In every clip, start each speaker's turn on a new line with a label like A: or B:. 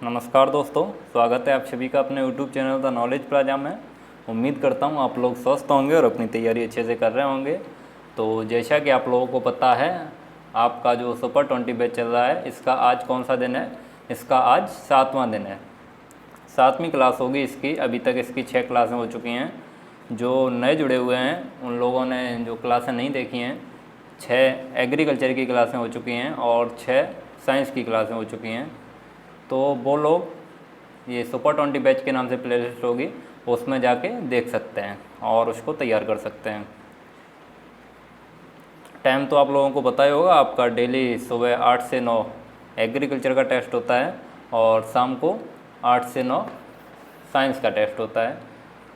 A: नमस्कार दोस्तों, स्वागत है आप सभी का अपने YouTube channel the knowledge plaza में। उम्मीद करता हूँ आप लोग स्वस्थ होंगे और अपनी तैयारी अच्छे से कर रहे होंगे। तो जैसा कि आप लोगों को पता है, आपका जो सुपर 20 बैच चल रहा है, इसका आज कौन सा दिन है? इसका आज 7वां दिन है, 7वीं क्लास होगी इसकी। अभी तक इसकी 6 क्लासें हो चुकी हैं। जो नए जुड़े हुए हैं उन लोगों ने जो क्लासें नहीं देखी हैं, 6 एग्रीकल्चर की क्लासें हो चुकी हैं और 6 साइंस की क्लासें हो चुकी हैं। तो वो लोग ये सुपर 20 बैच के नाम से प्लेलिस्ट होगी, उसमें जाके देख सकते हैं और उसको तैयार कर सकते हैं। टाइम तो आप लोगों को पता ही होगा, आपका डेली सुबह 8 से 9 एग्रीकल्चर का टेस्ट होता है और शाम को 8 से 9 साइंस का टेस्ट होता है।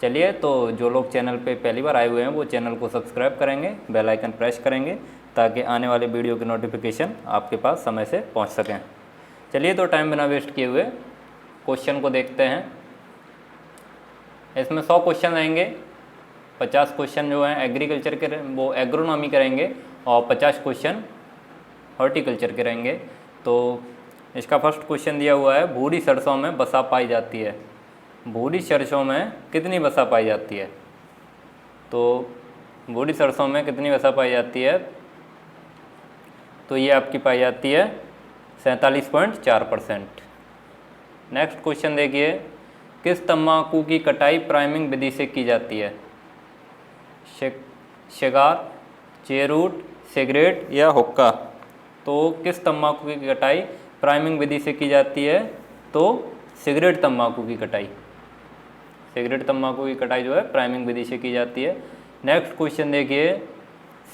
A: चलिए, तो जो लोग चैनल पे पहली बार आए हुए हैं वो चैनल को सब्सक्राइब करेंगे, बेल आइकन प्रेस करेंगे ताकि आने वाले वीडियो की नोटिफिकेशन आपके पास समय से पहुंच सकें। चलिए, तो टाइम बिना वेस्ट किए हुए क्वेश्चन को देखते हैं। इसमें 100 क्वेश्चन रहेंगे। 50 क्वेश्चन जो हैं एग्रीकल्चर के, वो एग्रोनॉमी के रहेंगे और 50 क्वेश्चन हॉर्टिकल्चर के रहेंगे। तो इसका फर्स्ट क्वेश्चन दिया हुआ है, भूरी सरसों में बसा पाई जाती है। भूरी सरसों में कितनी वसा पाई जाती है? तो भूरी सरसों में कितनी वसा पाई जाती है? तो ये आपकी पाई जाती है 47.4%। नेक्स्ट क्वेश्चन देखिए, किस तंबाकू की कटाई प्राइमिंग विधि से की जाती है? सिगार, चेरूट, सिगरेट या हुक्का? तो किस तंबाकू की कटाई प्राइमिंग विधि से की जाती है? तो सिगरेट तंबाकू की कटाई, सिगरेट तंबाकू की कटाई जो है प्राइमिंग विधि से की जाती है। नेक्स्ट क्वेश्चन देखिए,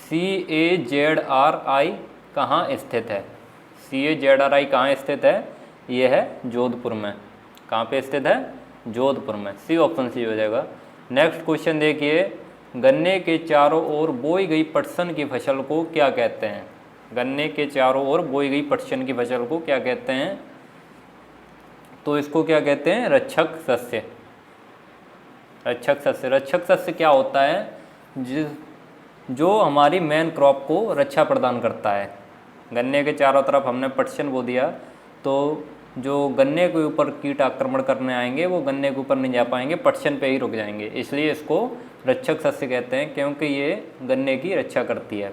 A: CAZRI कहाँ स्थित है? CAZRI कहाँ स्थित है? ये है जोधपुर में। कहाँ पे स्थित है? जोधपुर में। सी ऑप्शन सी हो जाएगा। नेक्स्ट क्वेश्चन देखिए, गन्ने के चारों ओर बोई गई पटसन की फसल को क्या कहते हैं? गन्ने के चारों ओर बोई गई पटसन की फसल को क्या कहते हैं? तो इसको क्या कहते हैं? रक्षक सस्य। रक्षक सस्य। रक्षक सस्य क्या होता है? जो हमारी मेन क्रॉप को रक्षा प्रदान करता है। गन्ने के चारों तरफ हमने पटसन बो दिया तो जो गन्ने के ऊपर कीट आक्रमण करने आएंगे वो गन्ने के ऊपर नहीं जा पाएंगे, पटसन पे ही रुक जाएंगे। इसलिए इसको रक्षक सस्य कहते हैं, क्योंकि ये गन्ने की रक्षा करती है।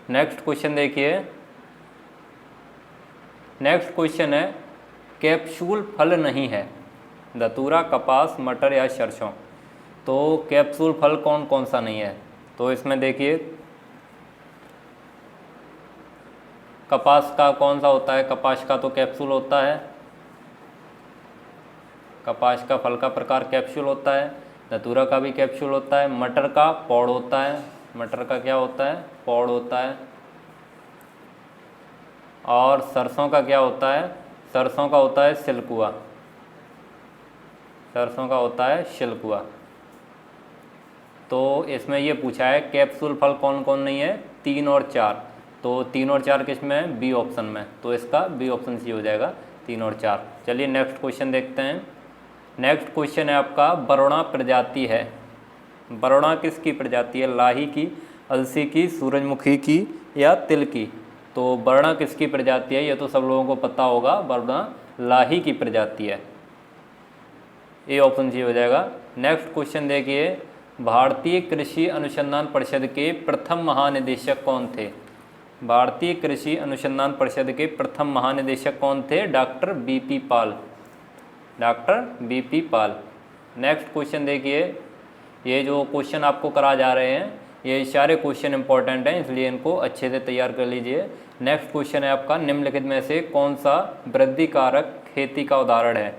A: नेक्स्ट क्वेश्चन देखिए। नेक्स्ट क्वेश्चन है, कैप्सूल फल नहीं है, धतूरा, कपास, मटर या सरसों? तो कैप्सूल फल कौन कौन सा नहीं है? तो इसमें देखिए, कपास का कौन सा होता है? कपास का तो कैप्सूल होता है, कपास का फल का प्रकार कैप्सूल होता है। धतूरा का भी कैप्सूल होता है। मटर का पौड़ होता है, मटर का क्या होता है? पौड़ होता है। और सरसों का क्या होता है? सरसों का होता है सिल्कुआ, सरसों का होता है शिलकुआ। तो इसमें ये पूछा है कैप्सूल फल कौन कौन नहीं है? 3 और 4। तो 3 और 4 किस में है? बी ऑप्शन में। तो इसका बी ऑप्शन सी हो जाएगा, 3 और 4। चलिए नेक्स्ट क्वेश्चन देखते हैं। नेक्स्ट क्वेश्चन है आपका, बरौना प्रजाति है। बरौना किसकी प्रजाति है? लाही की, अलसी की, सूरजमुखी की या तिल की? तो बरौना किसकी प्रजाति है? ये तो सब लोगों को पता होगा, बरौना लाही की प्रजाति है। ए ऑप्शन सी हो जाएगा। नेक्स्ट क्वेश्चन देखिए, भारतीय कृषि अनुसंधान परिषद के प्रथम महानिदेशक कौन थे? भारतीय कृषि अनुसंधान परिषद के प्रथम महानिदेशक कौन थे? डॉक्टर बीपी पाल, डॉक्टर बीपी पाल। नेक्स्ट क्वेश्चन देखिए, ये जो क्वेश्चन आपको करा जा रहे हैं ये सारे क्वेश्चन इंपॉर्टेंट हैं, इसलिए इनको अच्छे से तैयार कर लीजिए। नेक्स्ट क्वेश्चन है आपका, निम्नलिखित में से कौन सा वृद्धि कारक खेती का उदाहरण है?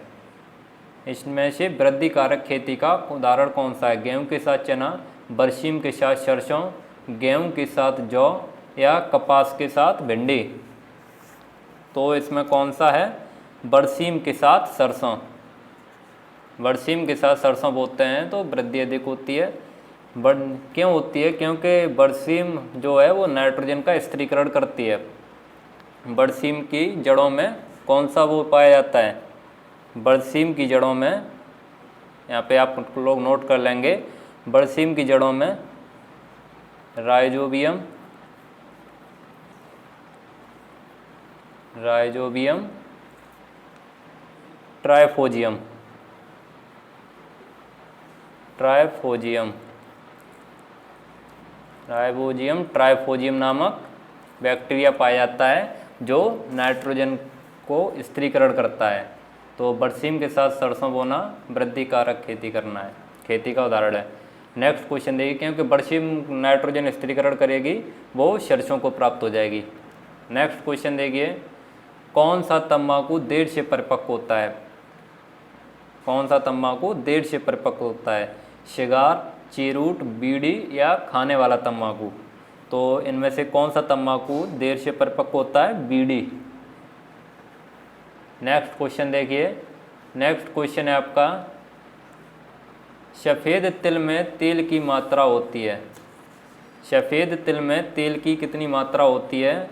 A: इसमें से वृद्धि कारक खेती का उदाहरण कौन सा है? गेहूं के साथ चना, बरसीम के साथ सरसों, गेहूं के साथ जौ या कपास के साथ भिंडी? तो इसमें कौन सा है? बरसीम के साथ सरसों। बरसीम के साथ सरसों बोते हैं तो वृद्धि अधिक होती है। क्यों होती है? क्योंकि बरसीम जो है वो नाइट्रोजन का स्थिरीकरण करती है। बरसीम की जड़ों में कौन सा वो पाया जाता है? बरसीम की जड़ों में, यहाँ पे आप लोग नोट कर लेंगे, बरसीम की जड़ों में राइजोबियम, राइजोबियम ट्राइफोजियम, ट्राइफोजियम नामक बैक्टीरिया पाया जाता है जो नाइट्रोजन को स्थिरीकरण करता है। तो बरसीम के साथ सरसों बोना वृद्धि कारक खेती करना है, खेती का उदाहरण है। नेक्स्ट क्वेश्चन देखिए, क्योंकि बरसीम नाइट्रोजन स्थिरीकरण करेगी वो सरसों को प्राप्त हो जाएगी। नेक्स्ट क्वेश्चन देखिए, कौन सा तंबाकू देर से परिपक्व होता है? कौन सा तंबाकू देर से परिपक्व होता है? सिगार, चीरूट, बीड़ी या खाने वाला तंबाकू? तो इनमें से कौन सा तंबाकू देर से परिपक्व होता है? बीड़ी। नेक्स्ट क्वेश्चन देखिए, नेक्स्ट क्वेश्चन है आपका, सफ़ेद तिल में तेल की मात्रा होती है। सफ़ेद तिल में तेल की कितनी मात्रा होती है?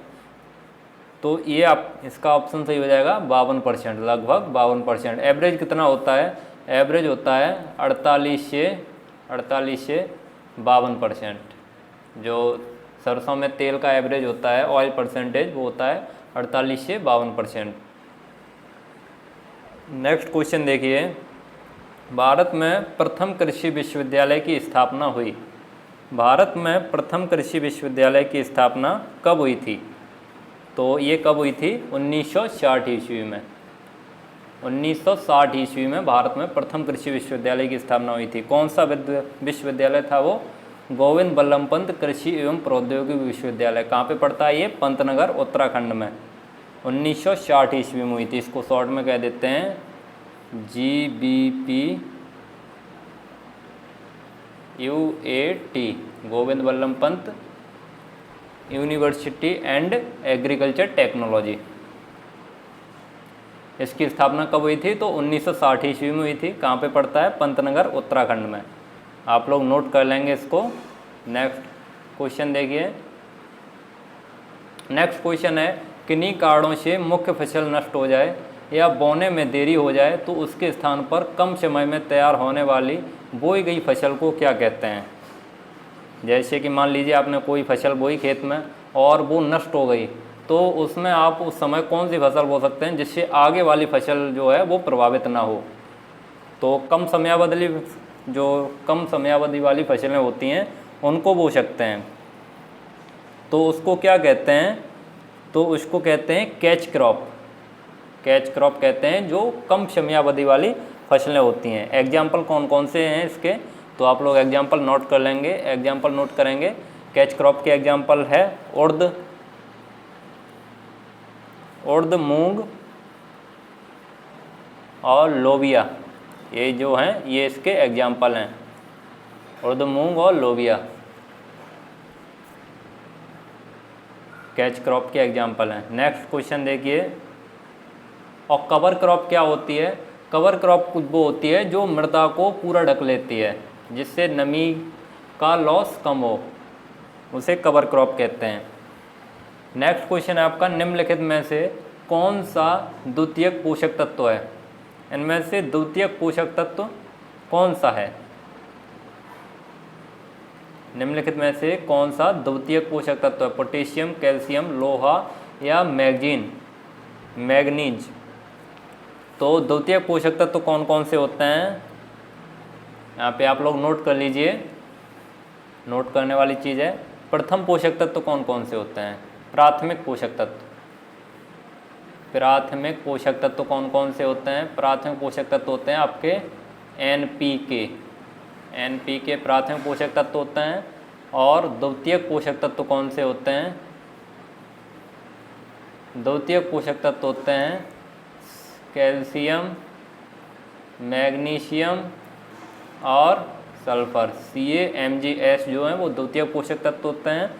A: तो ये आप इसका ऑप्शन सही हो जाएगा 52%, लगभग 52%। एवरेज कितना होता है? एवरेज होता है 48 से 52%। जो सरसों में तेल का एवरेज होता है, ऑयल परसेंटेज, वो होता है 48 से 52%। नेक्स्ट क्वेश्चन देखिए, भारत में प्रथम कृषि विश्वविद्यालय की स्थापना हुई। भारत में प्रथम कृषि विश्वविद्यालय की स्थापना कब हुई थी? तो ये कब हुई थी? 1960 ईस्वी में। 1960 ईस्वी में भारत में प्रथम कृषि विश्वविद्यालय की स्थापना हुई थी। कौन सा विश्वविद्यालय था वो? गोविंद बल्लभ पंत कृषि एवं प्रौद्योगिकी विश्वविद्यालय। कहाँ पे पड़ता है ये? पंतनगर, उत्तराखंड में। 1960 ईस्वी में हुई थी। इसको शॉर्ट में कह देते हैं GBP UAT, Govind Ballabh Pant university and agriculture technology. इसकी स्थापना कब हुई थी? तो 1960 ईस्वी में हुई थी। कहाँ पे पड़ता है? पंतनगर, उत्तराखंड में। आप लोग नोट कर लेंगे इसको। नेक्स्ट क्वेश्चन देखिए, नेक्स्ट क्वेश्चन है, किन्हीं कारणों से मुख्य फसल नष्ट हो जाए या बोने में देरी हो जाए तो उसके स्थान पर कम समय में तैयार होने वाली बोई गई फसल को क्या कहते हैं? जैसे कि मान लीजिए आपने कोई फसल बोई खेत में और वो नष्ट हो गई, तो उसमें आप उस समय कौन सी फसल बो सकते हैं जिससे आगे वाली फसल जो है वो प्रभावित ना हो? तो कम समयावधि वाली फसलें होती हैं उनको बो सकते हैं। तो उसको क्या कहते हैं? तो उसको कहते हैं कैच क्रॉप। कैच क्रॉप कहते हैं जो कम समयावधि वाली फसलें होती हैं। एग्जाम्पल कौन कौन से हैं इसके? तो आप लोग एग्जाम्पल नोट कर लेंगे, एग्जाम्पल नोट करेंगे। कैच क्रॉप के एग्जाम्पल है उड़द, मूंग और लोबिया। ये जो हैं ये इसके एग्जाम्पल हैं, उड़द, मूंग और लोबिया कैच क्रॉप के एग्जाम्पल हैं। नेक्स्ट क्वेश्चन देखिए, और कवर क्रॉप क्या होती है? कवर क्रॉप वो होती है जो मृदा को पूरा ढक लेती है, जिससे नमी का लॉस कम हो, उसे कवर क्रॉप कहते हैं। नेक्स्ट क्वेश्चन है आपका, निम्नलिखित में से कौन सा द्वितीयक पोषक तत्व है? इनमें से द्वितीयक पोषक तत्व कौन सा है? निम्नलिखित में से कौन सा द्वितीयक पोषक तत्व है? पोटेशियम, कैल्शियम, लोहा या मैग्नीज। तो द्वितीयक पोषक तत्व कौन कौन से होते हैं? यहाँ पे आप लोग नोट कर लीजिए, नोट करने वाली चीज़ है। प्रथम पोषक तत्व कौन कौन से होते हैं? प्राथमिक पोषक तत्व। प्राथमिक पोषक तत्व कौन कौन से होते हैं? प्राथमिक पोषक तत्व होते हैं आपके NPK प्राथमिक पोषक तत्व होते हैं। और द्वितीयक पोषक तत्व कौन से होते हैं? द्वितीयक पोषक तत्व होते हैं कैल्शियम, मैग्नीशियम और सल्फर। CaMgS जो है वो द्वितीयक पोषक तत्व होते हैं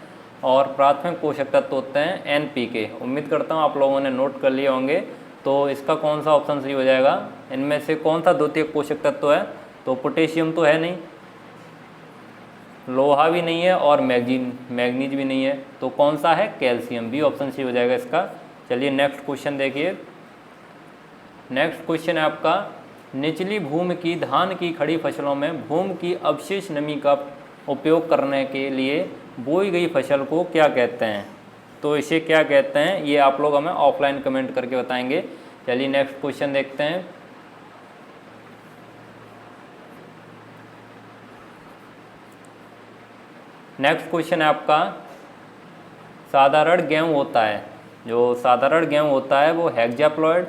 A: और प्राथमिक पोषक तत्व होते हैं NPK। उम्मीद करता हूँ आप लोगों ने नोट कर लिए होंगे। तो इसका कौन सा ऑप्शन सही हो जाएगा? इनमें से कौन सा द्वितीयक पोषक तत्व है? तो पोटेशियम तो है नहीं, लोहा भी नहीं है और मैग्नीज भी नहीं है। तो कौन सा है? कैल्शियम। बी ऑप्शन सही हो जाएगा इसका। चलिए नेक्स्ट क्वेश्चन देखिए। नेक्स्ट क्वेश्चन है आपका, निचली भूमि की धान की खड़ी फसलों में भूमि की अवशेष नमी का उपयोग करने के लिए बोई गई फसल को क्या कहते हैं? तो इसे क्या कहते हैं ये आप लोग हमें ऑफलाइन कमेंट करके बताएंगे। चलिए नेक्स्ट क्वेश्चन देखते हैं। नेक्स्ट क्वेश्चन है आपका, साधारण गेहूँ होता है, जो साधारण गेहूँ होता है वो हेक्साप्लॉइड,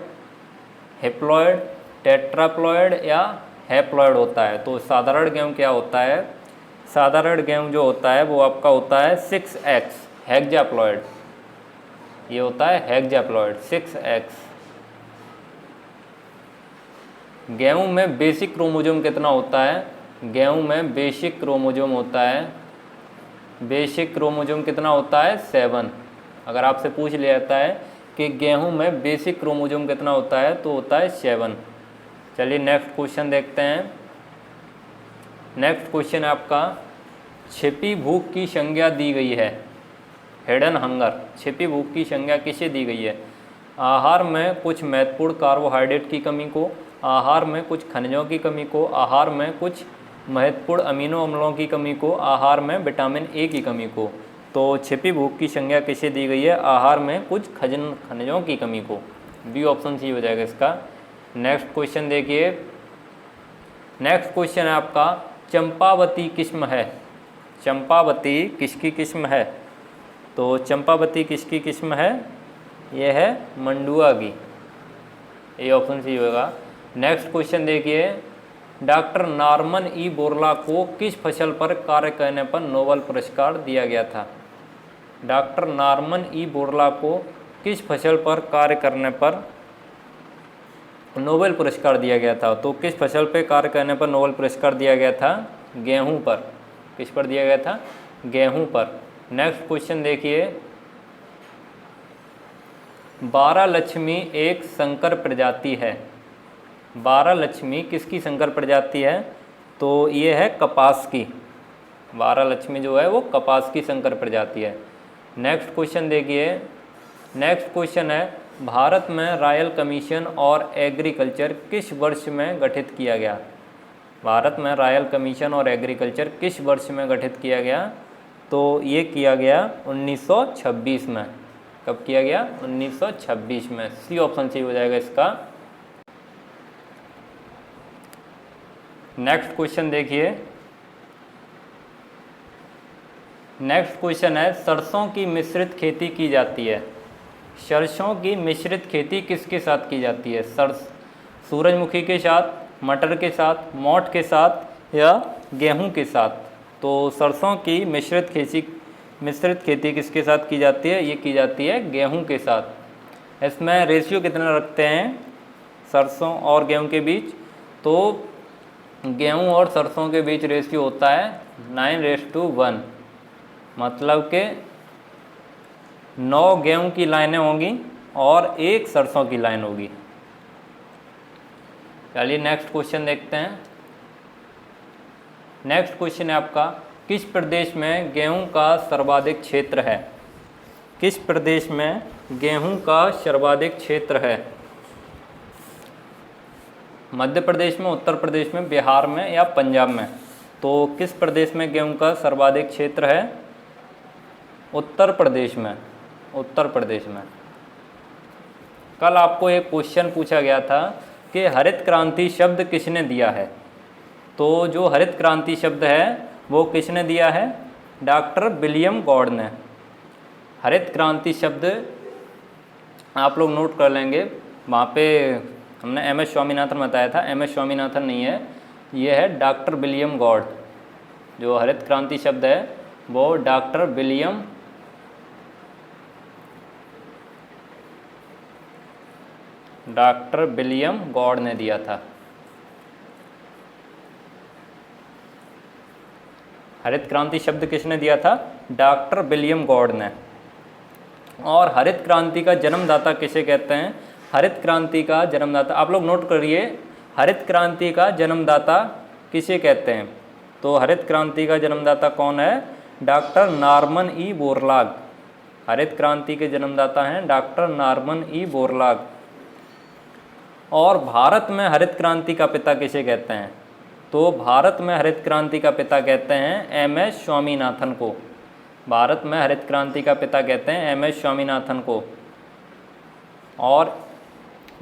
A: हेप्लॉइड, टेट्राप्लॉइड या हैप्लॉइड होता है। तो साधारण गेहूँ क्या होता है? साधारण गेहूँ जो होता है वो आपका होता है 6x हेक्साप्लॉइड, ये होता है हेक्साप्लॉइड 6x। गेहूँ में बेसिक क्रोमोसोम कितना होता है? गेहूँ में बेसिक क्रोमोसोम होता है, बेसिक क्रोमोसोम कितना होता है? 7। अगर आपसे पूछ लिया जाता है कि गेहूं में बेसिक क्रोमोसोम कितना होता है, तो होता है 7। चलिए नेक्स्ट क्वेश्चन देखते हैं। नेक्स्ट क्वेश्चन है आपका, छिपी भूख की संज्ञा दी गई है, हिडन हंगर, छिपी भूख की संज्ञा किसे दी गई है? आहार में कुछ महत्वपूर्ण कार्बोहाइड्रेट की कमी को, आहार में कुछ खनिजों की कमी को, आहार में कुछ महत्वपूर्ण अमीनो अम्लों की कमी को, आहार में विटामिन ए की कमी को। तो छिपी भूख की संज्ञा किसे दी गई है? आहार में कुछ खनिजों की कमी को। बी ऑप्शन सी हो जाएगा इसका। नेक्स्ट क्वेश्चन देखिए। नेक्स्ट क्वेश्चन है आपका, चंपावती किस्म है, चंपावती किसकी किस्म है? तो चंपावती किसकी किस्म है? यह है मंडुआ की, ये ऑप्शन सी होगा। नेक्स्ट क्वेश्चन देखिए, डॉक्टर नॉर्मन ई बोरला को किस फसल पर कार्य करने पर नोबेल पुरस्कार दिया गया था? डॉक्टर नॉर्मन ई बोरला को किस फसल पर कार्य करने पर नोबेल पुरस्कार दिया गया था? तो किस फसल पर कार्य करने पर नोबेल पुरस्कार दिया गया था? गेहूं पर। किस पर दिया गया था? गेहूं पर। नेक्स्ट क्वेश्चन देखिए, 12 लक्ष्मी एक संकर प्रजाति है, 12 लक्ष्मी किसकी संकर प्रजाति है? तो ये है कपास की, 12 लक्ष्मी जो है वो कपास की संकर प्रजाति है। नेक्स्ट क्वेश्चन देखिए। नेक्स्ट क्वेश्चन है, भारत में रॉयल कमीशन और एग्रीकल्चर किस वर्ष में गठित किया गया? भारत में रॉयल कमीशन और एग्रीकल्चर किस वर्ष में गठित किया गया? तो ये किया गया 1926 में। कब किया गया? 1926 में। सी ऑप्शन सी हो जाएगा इसका। नेक्स्ट क्वेश्चन देखिए। नेक्स्ट क्वेश्चन है, सरसों की मिश्रित खेती की जाती है, सरसों की मिश्रित खेती किसके साथ की जाती है? सूरजमुखी के साथ, मटर के साथ, मोठ के साथ या गेहूं के साथ? तो सरसों की मिश्रित खेती किसके साथ की जाती है? ये की जाती है गेहूं के साथ। इसमें रेशियो कितना रखते हैं सरसों और गेहूं के बीच? तो गेहूं और सरसों के बीच रेशियो होता है 9:1, मतलब कि 9 गेहूं की लाइनें होंगी और 1 सरसों की लाइन होगी। चलिए नेक्स्ट क्वेश्चन देखते हैं। नेक्स्ट क्वेश्चन है आपका, किस प्रदेश में गेहूं का सर्वाधिक क्षेत्र है? किस प्रदेश में गेहूं का सर्वाधिक क्षेत्र है? मध्य प्रदेश में, उत्तर प्रदेश में, बिहार में या पंजाब में? तो किस प्रदेश में गेहूं का सर्वाधिक क्षेत्र है? उत्तर प्रदेश में, उत्तर प्रदेश में। कल आपको एक क्वेश्चन पूछा गया था कि हरित क्रांति शब्द किसने दिया है? तो जो हरित क्रांति शब्द है वो किसने दिया है? डॉक्टर विलियम गॉड ने। हरित क्रांति शब्द आप लोग नोट कर लेंगे, वहाँ पे हमने एम.एस. स्वामीनाथन बताया था, एम.एस. स्वामीनाथन नहीं है, ये है डॉक्टर विलियम गॉड। जो हरित क्रांति शब्द है वो डॉक्टर विलियम गॉड ने दिया था। हरित क्रांति शब्द किसने दिया था? डॉक्टर विलियम गॉड ने। और हरित क्रांति का जन्मदाता किसे कहते हैं? हरित क्रांति का जन्मदाता, आप लोग नोट करिए, हरित क्रांति का जन्मदाता किसे कहते हैं? तो हरित क्रांति का जन्मदाता कौन है? Doctor Norman E Borlaug. हरित क्रांति के जन्मदाता हैं डॉक्टर नॉर्मन ई बोरलाग। और भारत में हरित क्रांति का पिता किसे कहते हैं? तो भारत में हरित क्रांति का पिता कहते हैं एम.एस. स्वामीनाथन को। भारत में हरित क्रांति का पिता कहते हैं एम.एस. स्वामीनाथन को। और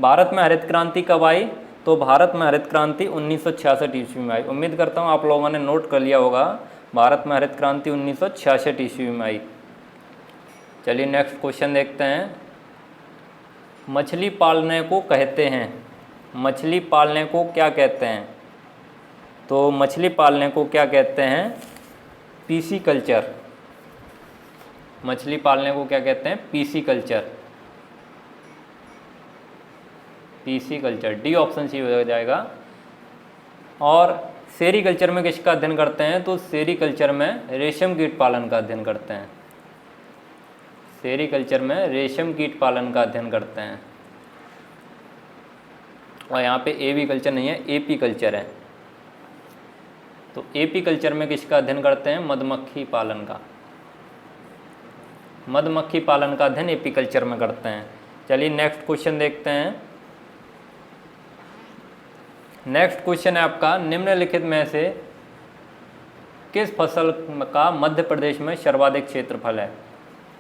A: भारत में हरित क्रांति कब आई? तो भारत में हरित क्रांति 1966 ईस्वी में आई। उम्मीद करता हूँ आप लोगों ने नोट कर लिया होगा, भारत में हरित क्रांति 1966 ईस्वी में आई। चलिए नेक्स्ट क्वेश्चन देखते हैं। मछली पालने को कहते हैं, मछली पालने को क्या कहते हैं? तो मछली पालने को क्या कहते हैं? पीसीकल्चर। मछली पालने को क्या कहते हैं? Pisciculture. Pisciculture, D option C हो जाएगा। और सेरीकल्चर में किसका अध्ययन करते हैं? तो सेरीकल्चर में रेशम कीट पालन का अध्ययन करते हैं। सेरीकल्चर में रेशम कीट पालन का अध्ययन करते हैं। और यहाँ पे एवी कल्चर नहीं है, एपी कल्चर है। तो एपी कल्चर में किसका अध्ययन करते हैं? मधुमक्खी पालन का। मधुमक्खी पालन का अध्ययन एपी कल्चर में करते हैं। चलिए नेक्स्ट क्वेश्चन देखते हैं। नेक्स्ट क्वेश्चन है आपका, निम्नलिखित में से किस फसल का मध्य प्रदेश में सर्वाधिक क्षेत्रफल है?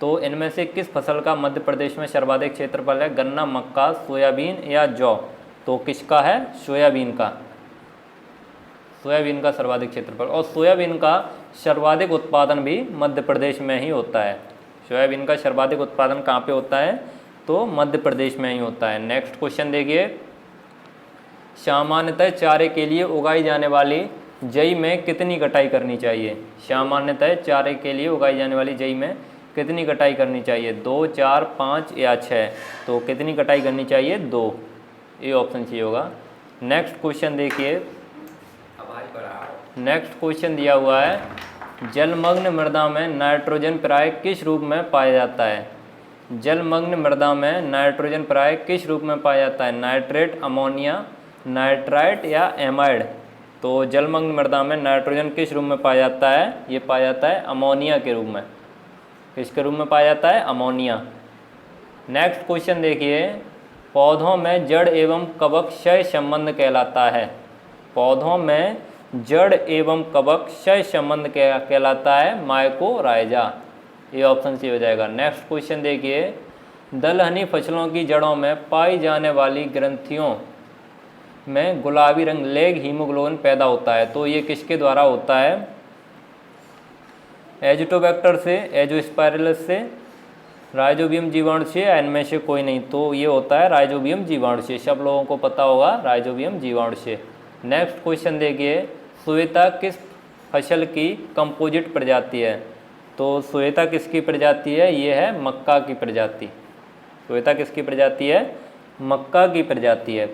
A: तो इनमें से किस फसल का मध्य प्रदेश में सर्वाधिक क्षेत्रफल है? गन्ना, मक्का, सोयाबीन या जौ? तो किसका है? सोयाबीन का। सोयाबीन का सर्वाधिक क्षेत्रफल। और सोयाबीन का सर्वाधिक उत्पादन भी मध्य प्रदेश में ही होता है। सोयाबीन का सर्वाधिक उत्पादन कहाँ पे होता है? तो मध्य प्रदेश में ही होता है। नेक्स्ट क्वेश्चन देखिए, सामान्यतः चारे के लिए उगाई जाने वाली जई में कितनी कटाई करनी चाहिए? सामान्यतः चारे के लिए उगाई जाने वाली जई में कितनी कटाई करनी चाहिए? 2, 4, 5 या 6? तो कितनी कटाई करनी चाहिए? 2। ये ऑप्शन सी होगा। नेक्स्ट क्वेश्चन देखिए, नेक्स्ट क्वेश्चन दिया हुआ है, जलमग्न मृदा में नाइट्रोजन प्राय किस रूप में पाया जाता है? जलमग्न मृदा में नाइट्रोजन प्राय किस रूप में पाया जाता है? नाइट्रेट, अमोनिया, नाइट्राइट या एमाइड? तो जलमग्न मृदा में नाइट्रोजन किस रूप में पाया जाता है? ये पाया जाता है अमोनिया के रूप में। किसके रूप में पाया जाता है? अमोनिया। नेक्स्ट क्वेश्चन देखिए, पौधों में जड़ एवं कवक क्षय संबंध कहलाता है। पौधों में जड़ एवं कवक क्षय संबंध कहलाता है माइकोराइजा। ये ऑप्शन सी हो जाएगा। नेक्स्ट क्वेश्चन देखिए, दलहनी फसलों की जड़ों में पाई जाने वाली ग्रंथियों में गुलाबी रंग लेग हीमोग्लोबिन पैदा होता है। तो ये किसके द्वारा होता है? एजिटोबैक्टर से, एजोस्पाइरलस से, राइजोबियम जीवाणु से, या इनमें से कोई नहीं? तो ये होता है राइजोबियम जीवाणु से। सब लोगों को पता होगा राइजोबियम जीवाणु से। नेक्स्ट क्वेश्चन देखिए, श्वेता किस फसल की कंपोजिट प्रजाति है? तो श्वेता किसकी प्रजाति है? ये है मक्का की प्रजाति। श्वेता किसकी प्रजाति है? मक्का की प्रजाति है।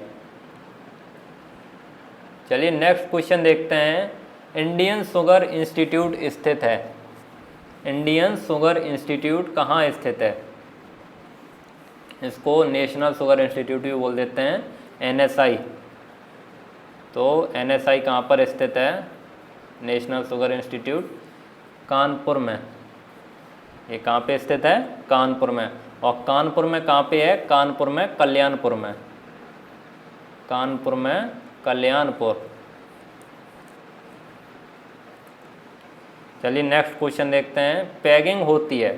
A: चलिए नेक्स्ट क्वेश्चन देखते हैं, इंडियन शुगर इंस्टीट्यूट स्थित है। इंडियन शुगर इंस्टीट्यूट कहाँ स्थित है? इसको नेशनल शुगर इंस्टीट्यूट भी बोल देते हैं, एनएसआई। तो एनएसआई कहाँ पर स्थित है? नेशनल शुगर इंस्टीट्यूट कानपुर में। ये कहाँ पे स्थित है? कानपुर में। और कानपुर में कहाँ पे है? कानपुर में कल्याणपुर में। कानपुर में कल्याणपुर। चलिए नेक्स्ट क्वेश्चन देखते हैं, पैगिंग होती है।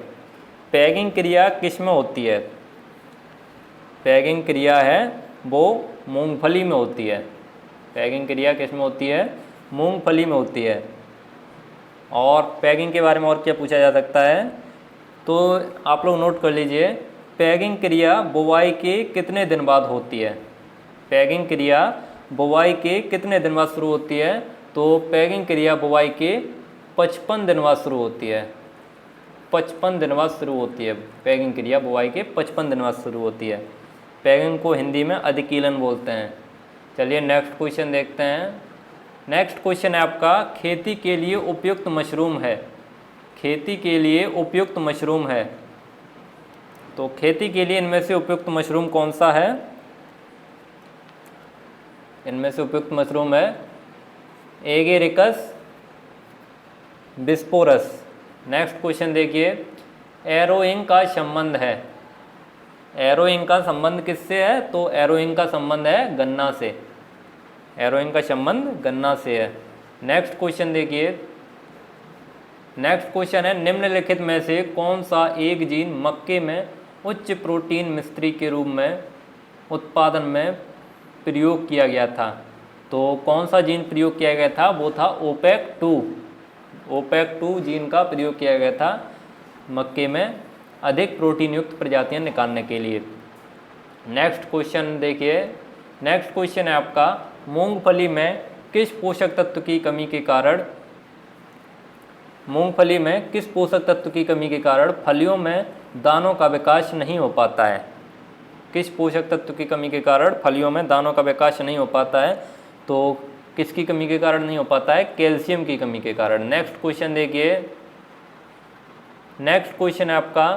A: पैगिंग क्रिया किस में होती है? पैगिंग क्रिया है वो मूंगफली में होती है। पैगिंग क्रिया किस में होती है? मूंगफली में होती है। और पैगिंग के बारे में और क्या पूछा जा सकता है? तो आप लोग नोट कर लीजिए, पैगिंग क्रिया बुवाई के कितने दिन बाद होती है? पैगिंग क्रिया बुवाई के कितने दिन बाद शुरू होती है? तो पैगिंग क्रिया बुवाई के 55 दिन बाद शुरू होती है। 55 दिन बाद शुरू होती है पैगिंग क्रिया, बुवाई के 55 दिन बाद शुरू होती है। पैगिंग को हिंदी में अधिकीलन बोलते हैं। चलिए नेक्स्ट क्वेश्चन देखते हैं। नेक्स्ट क्वेश्चन है आपका, खेती के लिए उपयुक्त मशरूम है। खेती के लिए उपयुक्त मशरूम है। तो खेती के लिए इनमें से उपयुक्त मशरूम कौन सा है? इनमें से उपयुक्त मशरूम है एगेरिकस बिस्पोरस। नेक्स्ट क्वेश्चन देखिए, एरोइंग का संबंध है। एरोइंग का संबंध किससे है? तो एरोइंग का संबंध है गन्ना से। एरोइंग का संबंध गन्ना से है। नेक्स्ट क्वेश्चन देखिए, नेक्स्ट क्वेश्चन है, निम्नलिखित में से कौन सा एक जीन मक्के में उच्च प्रोटीन मिश्री के रूप में उत्पादन में प्रयोग किया गया था? तो कौन सा जीन प्रयोग किया गया था? वो था ओपेक 2। OPEC2 जीन का प्रयोग किया गया था मक्के में अधिक प्रोटीन युक्त प्रजातियां निकालने के लिए। नेक्स्ट क्वेश्चन देखिए, नेक्स्ट क्वेश्चन है आपका, मूंगफली में किस पोषक तत्व की कमी के कारण फलियों में दानों का विकास नहीं हो पाता है? किस पोषक तत्व की कमी के कारण फलियों में दानों का विकास नहीं हो पाता है? तो किसकी कमी के कारण नहीं हो पाता है? कैल्शियम की कमी के कारण। नेक्स्ट क्वेश्चन देखिए, नेक्स्ट क्वेश्चन है आपका,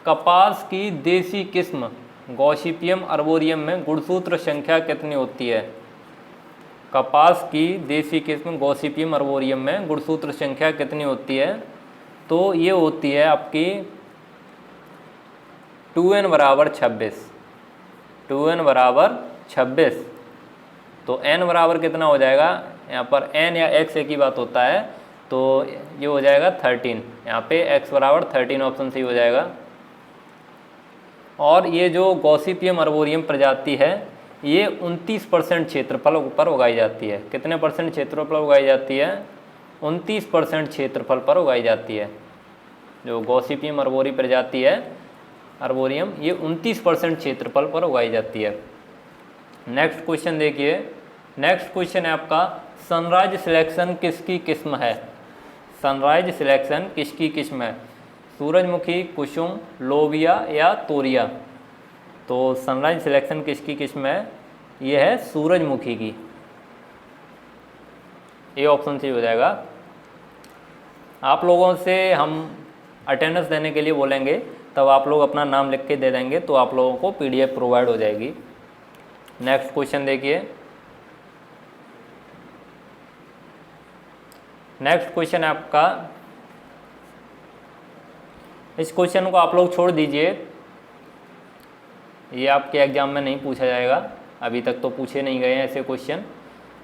A: कपास की देसी किस्म गॉसिपियम अर्बोरियम में गुणसूत्र संख्या कितनी होती है? कपास की देसी किस्म गॉसिपियम अर्बोरियम में गुणसूत्र संख्या कितनी होती है? तो ये होती है आपकी 2n बराबर 26, 2n बराबर 26। तो n बराबर कितना हो जाएगा? यहाँ पर n या x एक ही बात होता है, तो ये हो जाएगा 13। यहाँ पे x बराबर 13 ऑप्शन सी हो जाएगा। और ये जो गॉसिपियम अर्बोरियम प्रजाति है ये 29% क्षेत्रफल पर उगाई जाती है। कितने परसेंट क्षेत्रफल पर उगाई जाती है? 29% क्षेत्रफल पर उगाई जाती है। जो गॉसिपियम अर्बोरी प्रजाति है अर्बोरियम, ये 29% क्षेत्रफल पर उगाई जाती है। नेक्स्ट क्वेश्चन देखिए, नेक्स्ट क्वेश्चन है आपका, सनराइज सिलेक्शन किसकी किस्म है? सनराइज सिलेक्शन किसकी किस्म है? सूरजमुखी, कुसुम, लोबिया या तोरिया? तो सनराइज सिलेक्शन किसकी किस्म है? ये है सूरजमुखी की। ये ऑप्शन सही हो जाएगा। आप लोगों से हम अटेंडेंस देने के लिए बोलेंगे, तब आप लोग अपना नाम लिख के दे देंगे तो आप लोगों को PDF प्रोवाइड हो जाएगी। नेक्स्ट क्वेश्चन देखिए, नेक्स्ट क्वेश्चन है आपका, इस क्वेश्चन को आप लोग छोड़ दीजिए, ये आपके एग्जाम में नहीं पूछा जाएगा, अभी तक तो पूछे नहीं गए हैं ऐसे क्वेश्चन।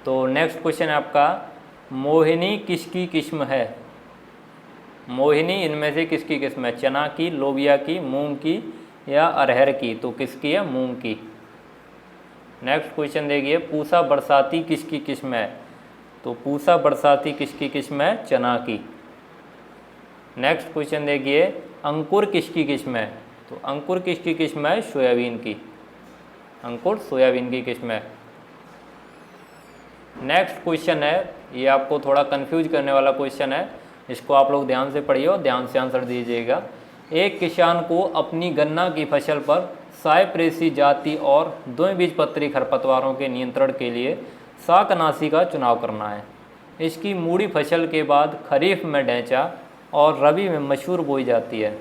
A: तो नेक्स्ट क्वेश्चन है आपका, मोहिनी किसकी किस्म है? मोहिनी इनमें से किसकी किस्म है? चना की, लोबिया की, मूंग की या अरहर की? तो किसकी है? मूंग की। नेक्स्ट क्वेश्चन देखिए, पूसा बरसाती किसकी किस्म है? तो पूसा बरसाती किसकी किस्म है? चना की। नेक्स्ट क्वेश्चन देखिए, अंकुर किसकी किस्म है? तो अंकुर किसकी किस्म है? सोयाबीन की। अंकुर सोयाबीन की किस्म है। नेक्स्ट क्वेश्चन है, ये आपको थोड़ा कंफ्यूज करने वाला क्वेश्चन है, इसको आप लोग ध्यान से पढ़िए और ध्यान से आंसर दीजिएगा। एक किसान को अपनी गन्ना की फसल पर साइप्रेसी जाति और द्विबीजपत्री खरपतवारों के नियंत्रण के लिए शाकनाशी का चुनाव करना है। इसकी मूड़ी फसल के बाद खरीफ में ढैंचा और रबी में मसूर बोई जाती है।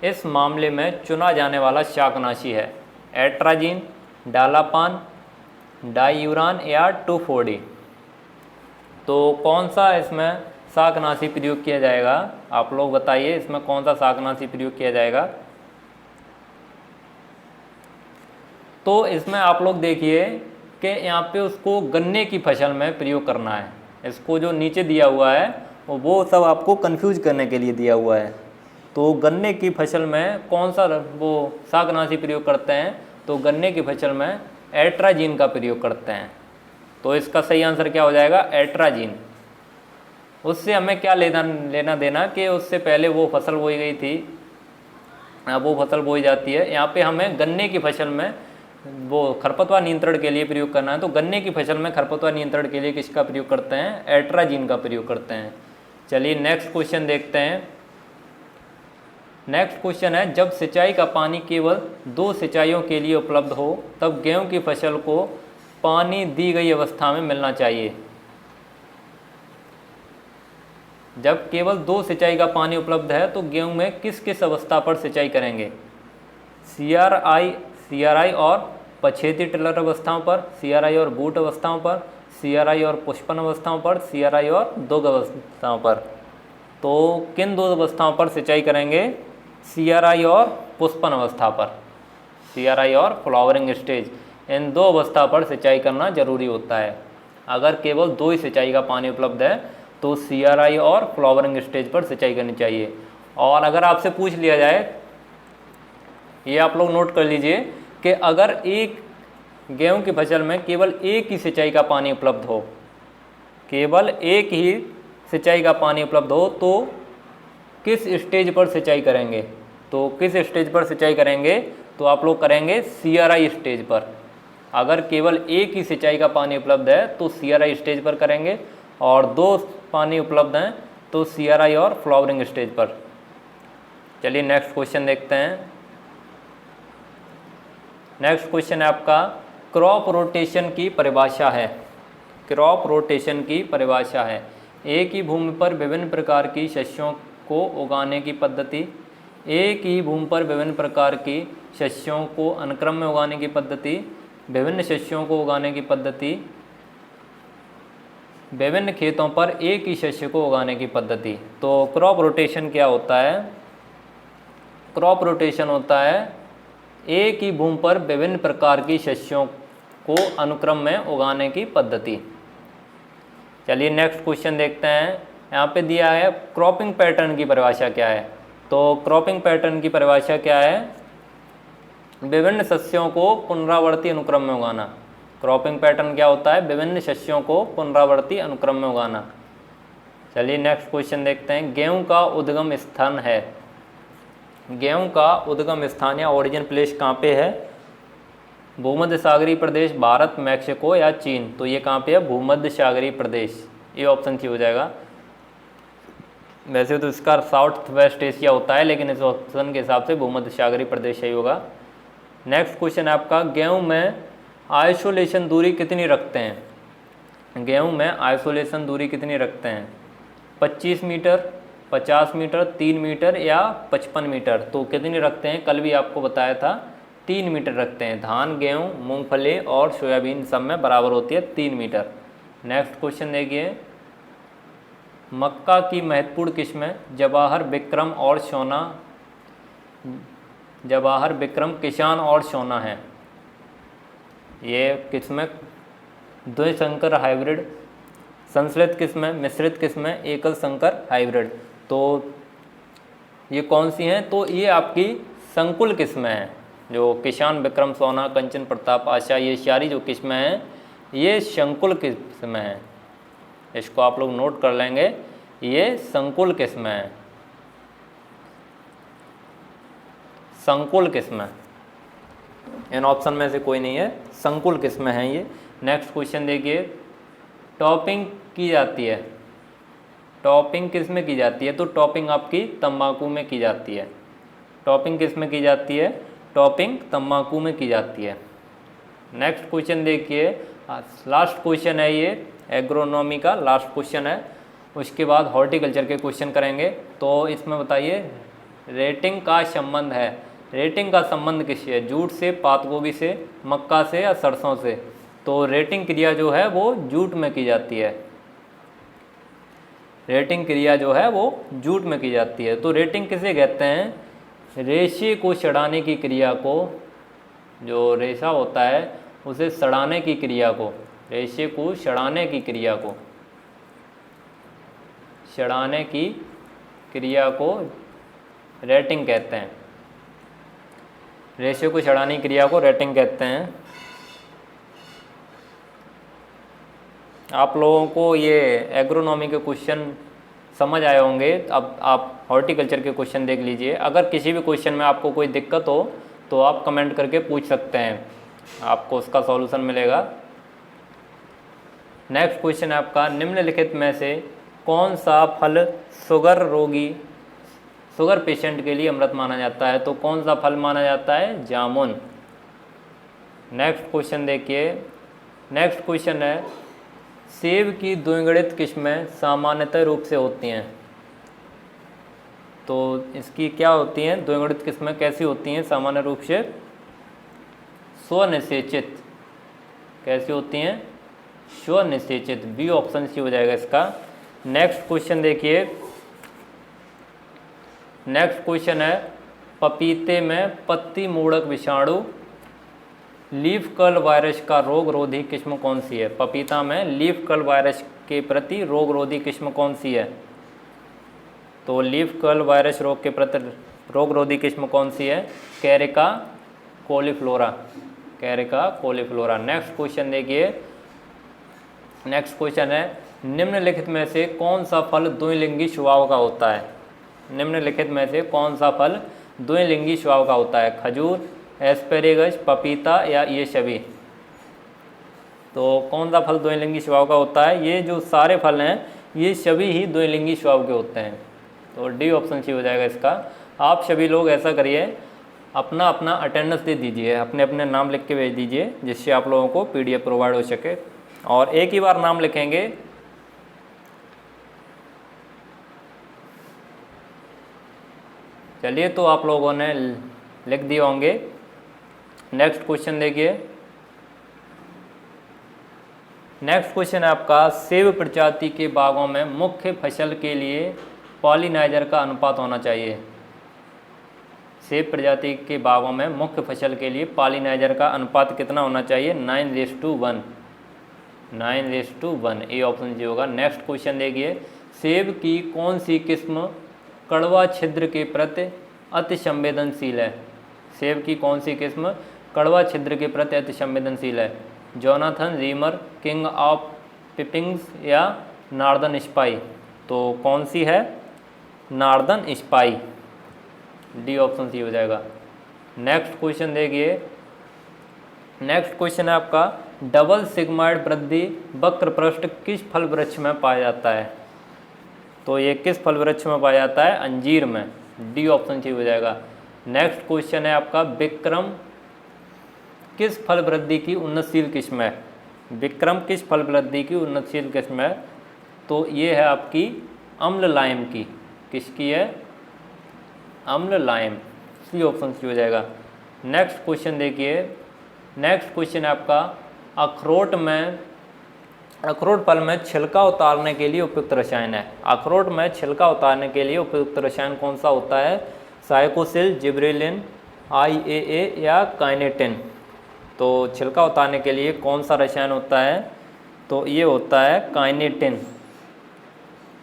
A: इस मामले में चुना जाने वाला शाकनाशी है एट्राजीन, डालापान, डाईयूरान या 2,4-D। तो कौन सा इसमें शाकनाशी प्रयोग किया जाएगा? आप लोग बताइए, इसमें कौन सा शाकनाशी प्रयोग किया जाएगा? तो इसमें आप लोग देखिए कि यहाँ पे उसको गन्ने की फसल में प्रयोग करना है। इसको जो नीचे दिया हुआ है वो सब आपको कंफ्यूज करने के लिए दिया हुआ है। तो गन्ने की फसल में कौन सा वो शाकनाशी प्रयोग करते हैं? तो गन्ने की फसल में एट्राजीन का प्रयोग करते हैं। तो इसका सही आंसर क्या हो जाएगा? एट्राजीन। उससे हमें क्या लेना देना कि उससे पहले वो फसल बोई गई थी, वो फसल बोई जाती है। यहाँ पे हमें गन्ने की फसल में वो खरपतवार नियंत्रण के लिए प्रयोग करना है। तो गन्ने की फसल में खरपतवार नियंत्रण के लिए किसका प्रयोग करते हैं? एट्राजीन का प्रयोग करते हैं। चलिए नेक्स्ट क्वेश्चन देखते हैं। नेक्स्ट क्वेश्चन है, जब सिंचाई का पानी केवल 2 सिंचाइयों के लिए उपलब्ध हो तब गेहूं की फसल को पानी दी गई अवस्था में मिलना चाहिए। जब केवल 2 सिंचाई का पानी उपलब्ध है तो गेहूं में किस किस अवस्था पर सिंचाई करेंगे? CRI और पछेती टिलर अवस्थाओं पर, CRI और बूट अवस्थाओं पर, CRI और पुष्पन अवस्थाओं पर, CRI और दुग अवस्थाओं पर। तो किन 2 अवस्थाओं पर सिंचाई करेंगे? CRI और पुष्पन अवस्था पर, CRI और फ्लावरिंग स्टेज, इन 2 अवस्था पर सिंचाई करना जरूरी होता है। अगर केवल 2 ही सिंचाई का पानी उपलब्ध है तो CRI और फ्लावरिंग स्टेज पर सिंचाई करनी चाहिए। और अगर आपसे पूछ लिया जाए, ये आप लोग नोट कर लीजिए कि अगर एक गेहूं की फसल में केवल एक ही सिंचाई का पानी उपलब्ध हो, केवल एक ही सिंचाई का पानी उपलब्ध हो तो किस स्टेज पर सिंचाई करेंगे? तो किस स्टेज पर सिंचाई करेंगे? तो आप लोग करेंगे CRI स्टेज पर। अगर केवल एक ही सिंचाई का पानी उपलब्ध है तो CRI स्टेज पर करेंगे, और 2 पानी उपलब्ध हैं तो CRI और फ्लावरिंग स्टेज पर। चलिए नेक्स्ट क्वेश्चन देखते हैं। नेक्स्ट क्वेश्चन है आपका, क्रॉप रोटेशन की परिभाषा है। क्रॉप रोटेशन की परिभाषा है, एक ही भूमि पर विभिन्न प्रकार की शस्यों को उगाने की पद्धति। एक ही भूमि पर विभिन्न प्रकार की शस्यों को अनुक्रम में उगाने की पद्धति। विभिन्न शस्यों को उगाने की पद्धति। विभिन्न खेतों पर एक ही शस्य को उगाने की पद्धति। तो क्रॉप रोटेशन क्या होता है? क्रॉप रोटेशन होता है एक ही भूमि पर विभिन्न प्रकार की शस्यों को अनुक्रम में उगाने की पद्धति। चलिए नेक्स्ट क्वेश्चन देखते हैं। यहाँ पे दिया है क्रॉपिंग पैटर्न की परिभाषा क्या है? तो क्रॉपिंग पैटर्न की परिभाषा क्या है? विभिन्न शस्यों को पुनरावर्ती अनुक्रम में उगाना। क्रॉपिंग पैटर्न क्या होता है? विभिन्न शस्यों को पुनरावर्ती अनुक्रम में उगाना। चलिए नेक्स्ट क्वेश्चन देखते हैं। गेहूं का उद्गम स्थान है। गेहूं का उद्गम स्थान या ओरिजिन प्लेस कहाँ पे है? भूमध्य सागरीय प्रदेश, भारत, मैक्सिको या चीन? तो ये कहाँ पे है? भूमध्य सागरीय प्रदेश। ये ऑप्शन सी हो जाएगा। वैसे तो इसका साउथ वेस्ट एशिया होता है, लेकिन इस ऑप्शन के हिसाब से भूमध्य सागरीय प्रदेश सही होगा। नेक्स्ट क्वेश्चन है आपका, गेहूं में आइसोलेशन दूरी कितनी रखते हैं? गेहूं में आइसोलेशन दूरी कितनी रखते हैं? 25 मीटर, 50 मीटर, 3 मीटर या 55 मीटर? तो कितनी रखते हैं? कल भी आपको बताया था 3 मीटर रखते हैं। धान, गेहूं, मूंगफली और सोयाबीन सब में बराबर होती है 3 मीटर। नेक्स्ट क्वेश्चन देखिए, मक्का की महत्वपूर्ण किस्में जवाहर, विक्रम और सोना। जवाहर, विक्रम, किसान और सोना है। ये किस्में द्विसंकर हाइब्रिड, संश्लित किस्में, मिश्रित किस्में, एकल संकर हाइब्रिड। तो ये कौन सी हैं? तो ये आपकी संकुल किस्में हैं। जो किसान, विक्रम, सोना, कंचन, प्रताप, आशा, ये सारी जो किस्में हैं ये संकुल किस्में हैं। इसको आप लोग नोट कर लेंगे, ये संकुल किस्में हैं। संकुल किस्में, इन ऑप्शन में से कोई नहीं है, संकुल किस्में हैं ये। नेक्स्ट क्वेश्चन देखिए, टॉपिंग की जाती है। टॉपिंग किस में की जाती है? तो टॉपिंग आपकी तंबाकू में की जाती है। टॉपिंग किस में की जाती है? टॉपिंग तंबाकू में की जाती है। नेक्स्ट क्वेश्चन देखिए, लास्ट क्वेश्चन है ये, एग्रोनॉमी का लास्ट क्वेश्चन है। उसके बाद हॉर्टिकल्चर के क्वेश्चन करेंगे। तो इसमें बताइए, रेटिंग का संबंध है। रेटिंग का संबंध किससे है? जूट से, पातगोभी से, मक्का से या सरसों से? तो रेटिंग क्रिया जो है वो जूट में की जाती है। रेटिंग क्रिया जो है वो जूट में की जाती है। तो रेटिंग किसे कहते हैं? रेशे को सड़ाने की क्रिया को, जो रेशा होता है उसे सड़ाने की क्रिया को, रेशे को सड़ाने की क्रिया को, सड़ाने की क्रिया को रेटिंग कहते हैं। रेशे को सड़ाने की क्रिया को रेटिंग कहते हैं। आप लोगों को ये एग्रोनॉमी के क्वेश्चन समझ आए होंगे। अब आप हॉर्टिकल्चर के क्वेश्चन देख लीजिए। अगर किसी भी क्वेश्चन में आपको कोई दिक्कत हो तो आप कमेंट करके पूछ सकते हैं, आपको उसका सॉल्यूशन मिलेगा। नेक्स्ट क्वेश्चन है आपका, निम्नलिखित में से कौन सा फल शुगर पेशेंट के लिए अमृत माना जाता है? तो कौन सा फल माना जाता है? जामुन। नेक्स्ट क्वेश्चन देखिए। नेक्स्ट क्वेश्चन है, सेब की द्विगुणित किस्में सामान्यतः रूप से होती हैं। तो इसकी क्या होती हैं? द्विगुणित किस्में कैसी होती हैं सामान्य रूप से? स्वनिषेचित। कैसी होती हैं? स्वनिषेचित। बी ऑप्शन सी हो जाएगा इसका। नेक्स्ट क्वेश्चन देखिए। नेक्स्ट क्वेश्चन है, पपीते में पत्ती मूढ़क विषाणु लीफ कर्ल वायरस का रोग रोधी किस्म कौन सी है? पपीता में लीफ कर्ल वायरस के प्रति रोग रोधी किस्म कौन सी है? तो लीफ कर्ल वायरस रोग के प्रति रोग रोधी किस्म कौन सी है? कैरिका कॉलीफ्लोरा। कैरिका कॉलीफ्लोरा। नेक्स्ट क्वेश्चन देखिए। नेक्स्ट क्वेश्चन है, निम्नलिखित में से कौन सा फल द्विलिंगी स्वभाव का होता है? निम्नलिखित में से कौन सा फल द्विलिंगी स्वभाव का होता है? खजूर, एस्पेरेगस, पपीता या ये सभी? तो कौन सा फल द्विलिंगी स्वभाव का होता है? ये जो सारे फल हैं ये सभी ही द्विलिंगी स्वभाव के होते हैं। तो डी ऑप्शन सी हो जाएगा इसका। आप सभी लोग ऐसा करिए, अपना अपना अटेंडेंस दे दीजिए, अपने अपने नाम लिख के भेज दीजिए, जिससे आप लोगों को PDF प्रोवाइड हो सके। और एक ही बार नाम लिखेंगे। चलिए, तो आप लोगों ने लिख दिए होंगे। नेक्स्ट क्वेश्चन देखिए। नेक्स्ट क्वेश्चन है आपका, सेब प्रजाति के बागों में मुख्य फसल के लिए पॉलिनाइजर का अनुपात होना चाहिए। सेब प्रजाति के बागों में मुख्य फसल के लिए पॉलिनाइजर का अनुपात कितना होना चाहिए? 9:1। 9:1, ए ऑप्शन जी होगा। नेक्स्ट क्वेश्चन देखिए, सेब की कौन सी किस्म कड़वा छिद्र के प्रति अति संवेदनशील है? सेब की कौन सी किस्म कड़वा छिद्र के प्रति अति संवेदनशील है? Jonathan, Rymer, king of pippins या नॉर्दर्न स्पाई? तो कौन सी है? Northern spy, D option C हो जाएगा। नेक्स्ट क्वेश्चन देखिए। नेक्स्ट क्वेश्चन है आपका, डबल सिग्माइड वृद्धि वक्र पृष्ठ किस फल वृक्ष में पाया जाता है? तो ये किस फल वृक्ष में पाया जाता है? अंजीर में, डी ऑप्शन सी हो जाएगा। नेक्स्ट क्वेश्चन है आपका, विक्रम किस फल वृद्धि की उन्नतशील किस्म है? विक्रम किस फल वृद्धि की उन्नतशील किस्म है? तो ये है आपकी अम्ल लाइम की। किसकी है? अम्ल लाइम, सी ऑप्शन सी हो जाएगा। नेक्स्ट क्वेश्चन देखिए। नेक्स्ट क्वेश्चन है आपका, अखरोट फल में छिलका उतारने के लिए उपयुक्त रसायन है। अखरोट में छिलका उतारने के लिए उपयुक्त रसायन कौन सा होता है? साइकोसिल, जिब्रेलिन, IAA या काइनेटिन? तो छिलका उतारने के लिए कौन सा रसायन होता है? तो ये होता है काइनेटिन।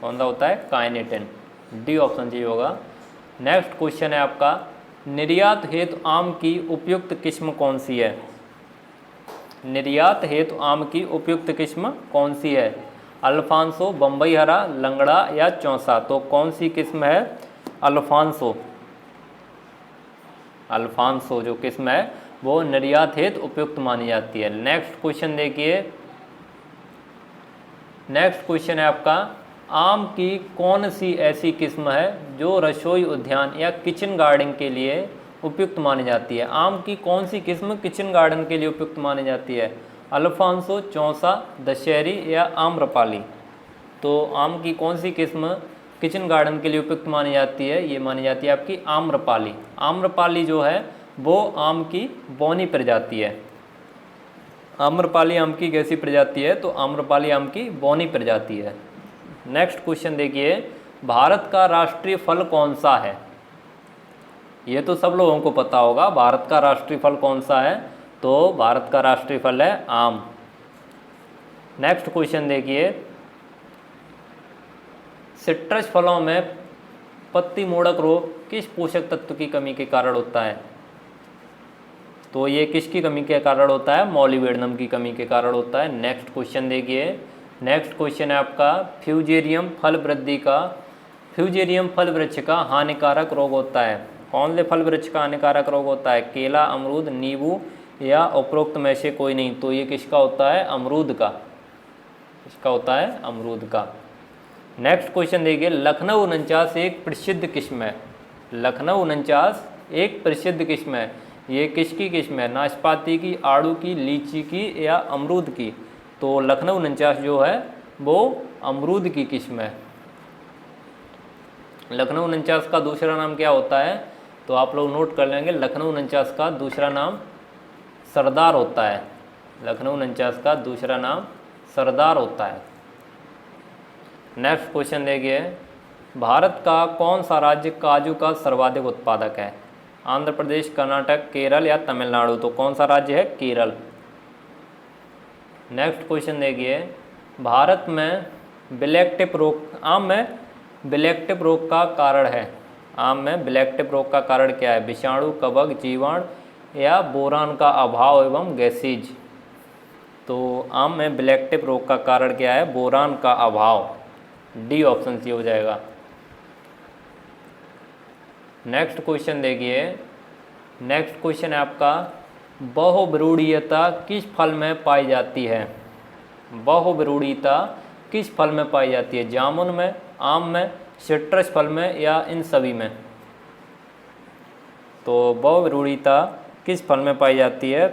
A: कौन सा होता है? काइनेटिन, डी ऑप्शन जी होगा। नेक्स्ट क्वेश्चन है आपका, निर्यात हेतु आम की उपयुक्त किस्म कौन सी है? निर्यात हेतु आम की उपयुक्त किस्म कौन सी है? अल्फांसो, बम्बई हरा, लंगड़ा या चौसा? तो कौन सी किस्म है? अल्फांसो। अल्फांसो जो किस्म है वो निर्यात हेतु उपयुक्त मानी जाती है। नेक्स्ट क्वेश्चन देखिए। नेक्स्ट क्वेश्चन है आपका, आम की कौन सी ऐसी किस्म है जो रसोई उद्यान या किचन गार्डन के लिए उपयुक्त मानी जाती है? आम की कौन सी किस्म किचन गार्डन के लिए उपयुक्त मानी जाती है? अल्फांसो, चौसा, दशहरी या आम्रपाली? तो आम की कौन सी किस्म किचन गार्डन के लिए उपयुक्त मानी जाती है? ये मानी जाती है आपकी आम्रपाली। आम्रपाली जो है वो आम की बौनी प्रजाति है। आम्रपाली आम की कैसी प्रजाति है? तो आम्रपाली आम की बौनी प्रजाति है। नेक्स्ट क्वेश्चन देखिए, भारत का राष्ट्रीय फल कौन सा है? ये तो सब लोगों को पता होगा, भारत का राष्ट्रीय फल कौन सा है? तो भारत का राष्ट्रीय फल है आम। नेक्स्ट क्वेश्चन देखिए, सिट्रस फलों में पत्ती मोड़क रोग किस पोषक तत्व की कमी के कारण होता है? तो ये किसकी कमी के कारण होता है? मॉलिबेडनम की कमी के कारण होता है। नेक्स्ट क्वेश्चन देखिए। नेक्स्ट क्वेश्चन है आपका, फ्यूजेरियम फल वृक्ष का हानिकारक रोग होता है। कौन से फल वृक्ष का हानिकारक रोग होता है? केला, अमरूद, नींबू या उपरोक्त में से कोई नहीं? तो ये किसका होता है? अमरूद का। इसका होता है अमरूद का। नेक्स्ट क्वेश्चन देखिए, लखनऊ 49 एक प्रसिद्ध किस्म है। लखनऊ 49 एक प्रसिद्ध किस्म है। ये किसकी किस्म है? नाशपाती की, आड़ू की, लीची की या अमरूद की? तो लखनऊ 49 जो है वो अमरूद की किस्म है। लखनऊ 49 का दूसरा नाम क्या होता है? तो आप लोग नोट कर लेंगे, लखनऊ 49 का दूसरा नाम सरदार होता है। लखनऊ 49 का दूसरा नाम सरदार होता है। नेक्स्ट क्वेश्चन देखिए, भारत का कौन सा राज्य काजू का सर्वाधिक उत्पादक है? आंध्र प्रदेश, कर्नाटक, केरल या तमिलनाडु? तो कौन सा राज्य है? केरल। नेक्स्ट क्वेश्चन देखिए, भारत में ब्लैक टिप रोग, आम में ब्लैक टिप रोग का कारण है। आम में ब्लैक टिप रोग का कारण क्या है? विषाणु, कवक, जीवाणु या बोरान का अभाव एवं गैसीज? तो आम में ब्लैक टिप रोग का कारण क्या है? बोरान का अभाव। डी ऑप्शन सी हो जाएगा। नेक्स्ट क्वेश्चन देखिए। नेक्स्ट क्वेश्चन है आपका, बहुविरूढ़ीयता किस फल में पाई जाती है? बहुविरूढ़ीयता किस फल में पाई जाती है? जामुन में, आम में, सिट्रस फल में या इन सभी में? तो बहुविरूढ़ीयता किस फल में पाई जाती है?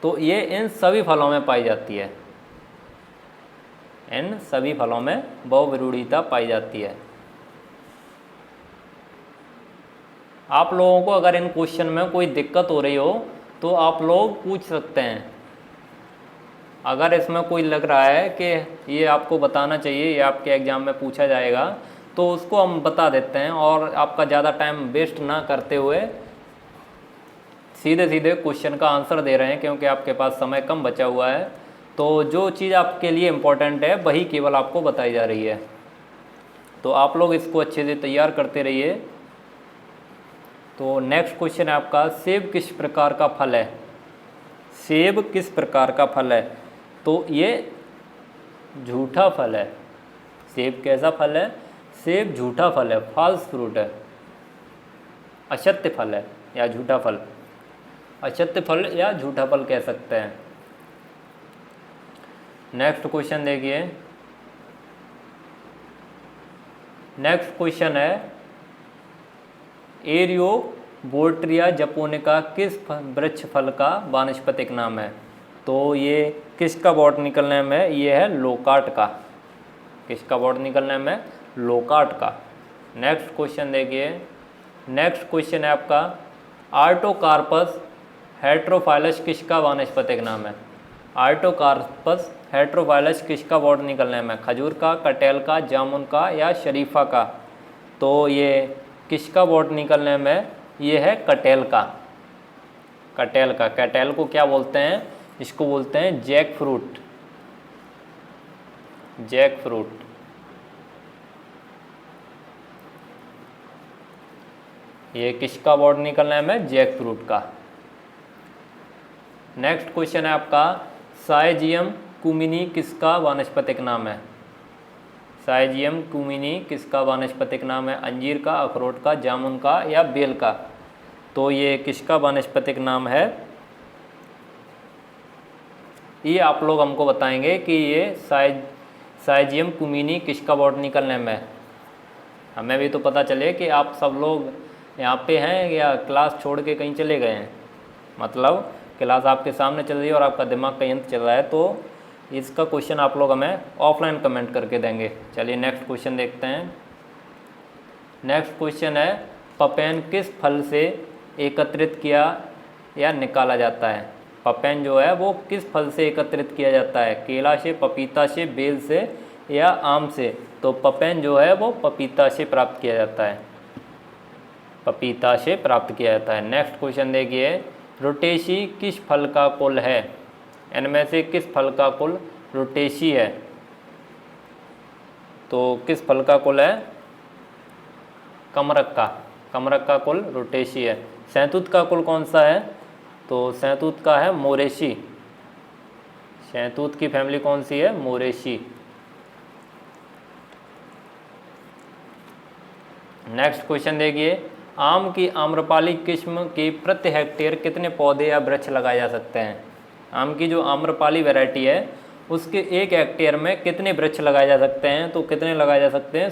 A: तो ये इन सभी फलों में पाई जाती है। इन सभी फलों में बहुविरूढ़ीयता पाई जाती है। आप लोगों को अगर इन क्वेश्चन में कोई दिक्कत हो रही हो तो आप लोग पूछ सकते हैं। अगर इसमें कोई लग रहा है कि ये आपको बताना चाहिए, ये आपके एग्ज़ाम में पूछा जाएगा, तो उसको हम बता देते हैं और आपका ज़्यादा टाइम वेस्ट ना करते हुए सीधे सीधे क्वेश्चन का आंसर दे रहे हैं, क्योंकि आपके पास समय कम बचा हुआ है। तो जो चीज़ आपके लिए इम्पोर्टेंट है वही केवल आपको बताई जा रही है। तो आप लोग इसको अच्छे से तैयार करते रहिए। तो नेक्स्ट क्वेश्चन है आपका, सेब किस प्रकार का फल है? सेब किस प्रकार का फल है? तो ये झूठा फल है। सेब कैसा फल है? सेब झूठा फल है, फॉल्स फ्रूट है, असत्य फल है या झूठा फल। असत्य फल या झूठा फल कह सकते हैं। नेक्स्ट क्वेश्चन देखिए। नेक्स्ट क्वेश्चन है, एरियोबोट्रिया जपोनिका किस वृक्ष फल का वानस्पतिक नाम है? तो ये किसका बॉटनिकल नेम है? ये है लोकार्ट का। किसका बॉटनिकल नेम है? लोकार्ट का। नेक्स्ट क्वेश्चन देखिए। नेक्स्ट क्वेश्चन है आपका, आर्टोकार्पस हेट्रोफाइलस किसका वानस्पतिक नाम है? आर्टोकार्पस हेट्रोफाइलस किसका बॉटनिकल नेम है? खजूर का, कटहल का, जामुन का या शरीफा का? तो ये किसका बॉटनिकल नेम है? ये है कटहल का। कटहल का। कटहल को क्या बोलते हैं? इसको बोलते हैं जैक फ्रूट। Jack fruit. ये किसका बॉटनिकल नेम है? जैक फ्रूट का। नेक्स्ट क्वेश्चन है आपका, साइजियम कुमिनी किसका वानस्पतिक नाम है? साइजियम कुमिनी किसका वानस्पतिक नाम है? अंजीर का, अखरोट का, जामुन का या बेल का? तो ये किसका वानस्पतिक नाम है? ये आप लोग हमको बताएंगे कि ये साइजियम कुमिनी किसका बॉटनिकल नेम है। हमें भी तो पता चले कि आप सब लोग यहाँ पे हैं या क्लास छोड़ के कहीं चले गए हैं। मतलब क्लास आपके सामने चल रही है और आपका दिमाग कहीं चल रहा है, तो इसका क्वेश्चन आप लोग हमें ऑफलाइन कमेंट करके देंगे। चलिए नेक्स्ट क्वेश्चन देखते हैं। नेक्स्ट क्वेश्चन है, पपेन किस फल से एकत्रित किया या निकाला जाता है? पपेन जो है वो किस फल से एकत्रित किया जाता है? केला से, पपीता से, बेल से या आम से? तो पपेन जो है वो पपीता से प्राप्त किया जाता है। पपीता से प्राप्त किया जाता है। नेक्स्ट क्वेश्चन देखिए, रुटेसी किस फल का कुल है? इनमें से किस फल का कुल रुटेसी है? तो किस फल का कुल है? कमरक का। कमरक का कुल रुटेसी है। शहतूत का कुल कौन सा है? तो शहतूत का है मोरेसी। शहतूत की फैमिली कौन सी है? मोरेसी। नेक्स्ट क्वेश्चन देखिए, आम की आम्रपाली किस्म के प्रति हेक्टेयर कितने पौधे या वृक्ष लगाए जा सकते हैं? आम की जो आम्रपाली वैरायटी है उसके 1 हेक्टेयर में कितने वृक्ष लगाए जा सकते हैं? तो कितने लगाए जा सकते हैं?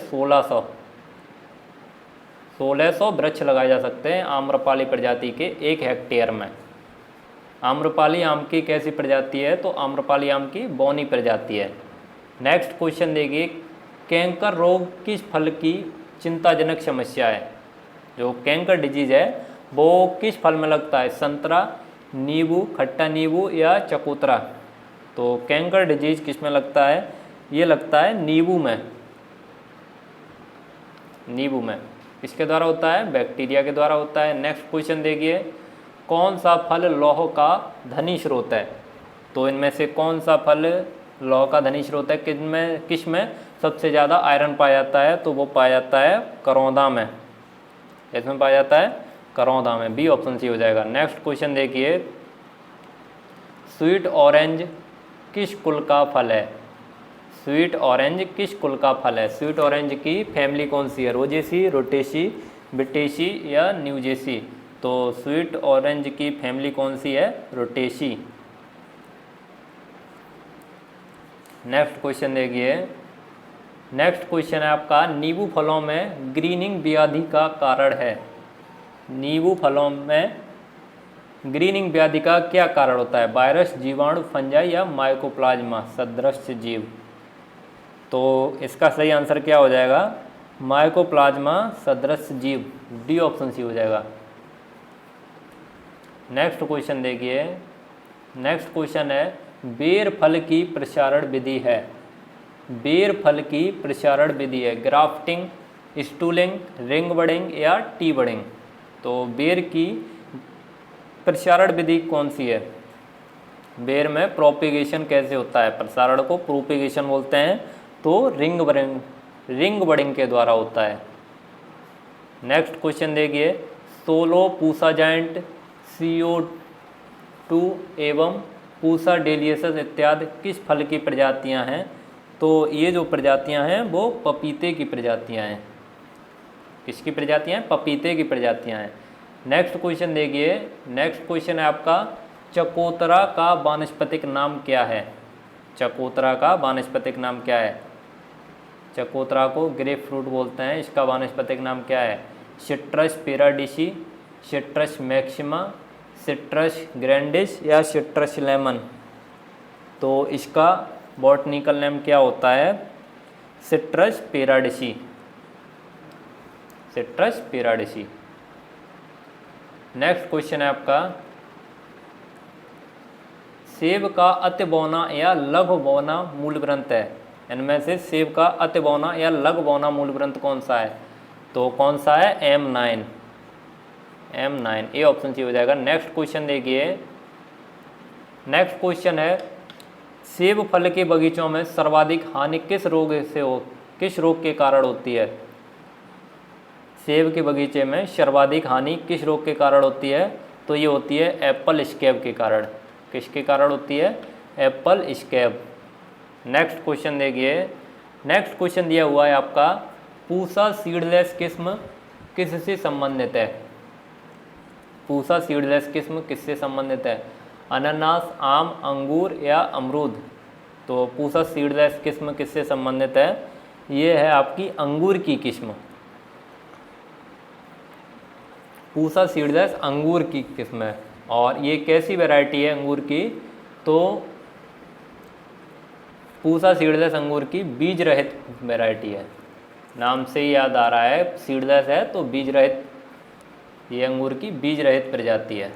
A: 1600 वृक्ष लगाए जा सकते हैं आम्रपाली प्रजाति के 1 हेक्टेयर में। आम्रपाली आम की कैसी प्रजाति है? तो आम्रपाली आम की बौनी प्रजाति है। नेक्स्ट क्वेश्चन देखिए, कैंकर रोग किस फल की चिंताजनक समस्या है? जो कैंकर डिजीज है वो किस फल में लगता है? संतरा, नींबू, खट्टा नींबू या चकोतरा? तो कैंकर डिजीज किस में लगता है? ये लगता है नींबू में। नींबू में किसके द्वारा होता है? बैक्टीरिया के द्वारा होता है। नेक्स्ट क्वेश्चन देखिए, कौन सा फल लौह का धनी स्रोत है? तो इनमें से कौन सा फल लौह का धनी स्रोत है? किस में सबसे ज़्यादा आयरन पाया जाता है? तो वो पाया जाता है करौंदा में। इसमें पाया जाता है करौंदा में। बी ऑप्शन सी हो जाएगा। नेक्स्ट क्वेश्चन देखिए, स्वीट ऑरेंज किस कुल का फल है? स्वीट ऑरेंज किस कुल का फल है? स्वीट ऑरेंज की फैमिली कौन सी है? रोजेसी, रोटेसी, बिटेसी या न्यूजेसी? तो स्वीट ऑरेंज की फैमिली कौन सी है? रोटेसी। नेक्स्ट क्वेश्चन देखिए। नेक्स्ट क्वेश्चन है आपका, नींबू फलों में ग्रीनिंग व्याधि का कारण है। नींबू फलों में ग्रीनिंग व्याधि का क्या कारण होता है? वायरस, जीवाणु, फंजाई या माइकोप्लाज्मा सदृश जीव? तो इसका सही आंसर क्या हो जाएगा? माइकोप्लाज्मा सदृश जीव, डी ऑप्शन सी हो जाएगा। नेक्स्ट क्वेश्चन देखिए। नेक्स्ट क्वेश्चन है, बेर फल की प्रसारण विधि है। बेर फल की प्रसारण विधि है ग्राफ्टिंग, स्टूलिंग, रिंग बडिंग या टी बडिंग? तो बेर की प्रसारण विधि कौन सी है? बेर में प्रोपिगेशन कैसे होता है? प्रसारण को प्रोपिगेशन बोलते हैं, तो रिंग बडिंग के द्वारा होता है। नेक्स्ट क्वेश्चन देखिए, सोलो, पूसा जाइंट, CO2 एवं पूसा डेलियसस इत्यादि किस फल की प्रजातियां हैं? तो ये जो प्रजातियां हैं वो पपीते की प्रजातियां हैं। किसकी प्रजातियां हैं? पपीते की प्रजातियां हैं। नेक्स्ट क्वेश्चन देखिए। नेक्स्ट क्वेश्चन है आपका, चकोतरा का वानस्पतिक नाम क्या है? चकोतरा का वानस्पतिक नाम क्या है? चकोतरा को ग्रेप फ्रूट बोलते हैं, इसका वानस्पतिक नाम क्या है? Citrus paradisi, Citrus maxima, Citrus grandis या सिट्रस लेमन? तो इसका बॉटनिकल नेम क्या होता है? Citrus paradisi, Citrus paradisi. Next question है आपका, सेब का अति बौना या लघु बौना मूल ग्रंथ है। इनमें से सेब का अति बौना या लघु बौना मूल ग्रंथ कौन सा है? तो कौन सा है? M9, M9, A option C हो जाएगा। नेक्स्ट क्वेश्चन देखिए। नेक्स्ट क्वेश्चन है, सेब फल के बगीचों में सर्वाधिक हानि किस रोग के कारण होती है? सेब के बगीचे में सर्वाधिक हानि किस रोग के कारण होती है? तो ये होती है एप्पल स्कैब के कारण। किसके कारण होती है? Apple scab. नेक्स्ट क्वेश्चन देखिए। नेक्स्ट क्वेश्चन दिया हुआ है आपका, पूसा सीडलेस किस्म किससे संबंधित है? पूसा सीडलेस किस्म किससे संबंधित है? अनानास, आम, अंगूर या अमरूद? तो पूसा सीडलेस किस्म किससे संबंधित है? ये है आपकी अंगूर की किस्म। पूसा सीडलेस अंगूर की किस्म है। और ये कैसी वैरायटी है अंगूर की? तो पूसा सीडलेस अंगूर की बीज रहित वैरायटी है। नाम से ही याद आ रहा है, सीडलेस है तो बीज रहित, ये अंगूर की बीज रहित प्रजाति है।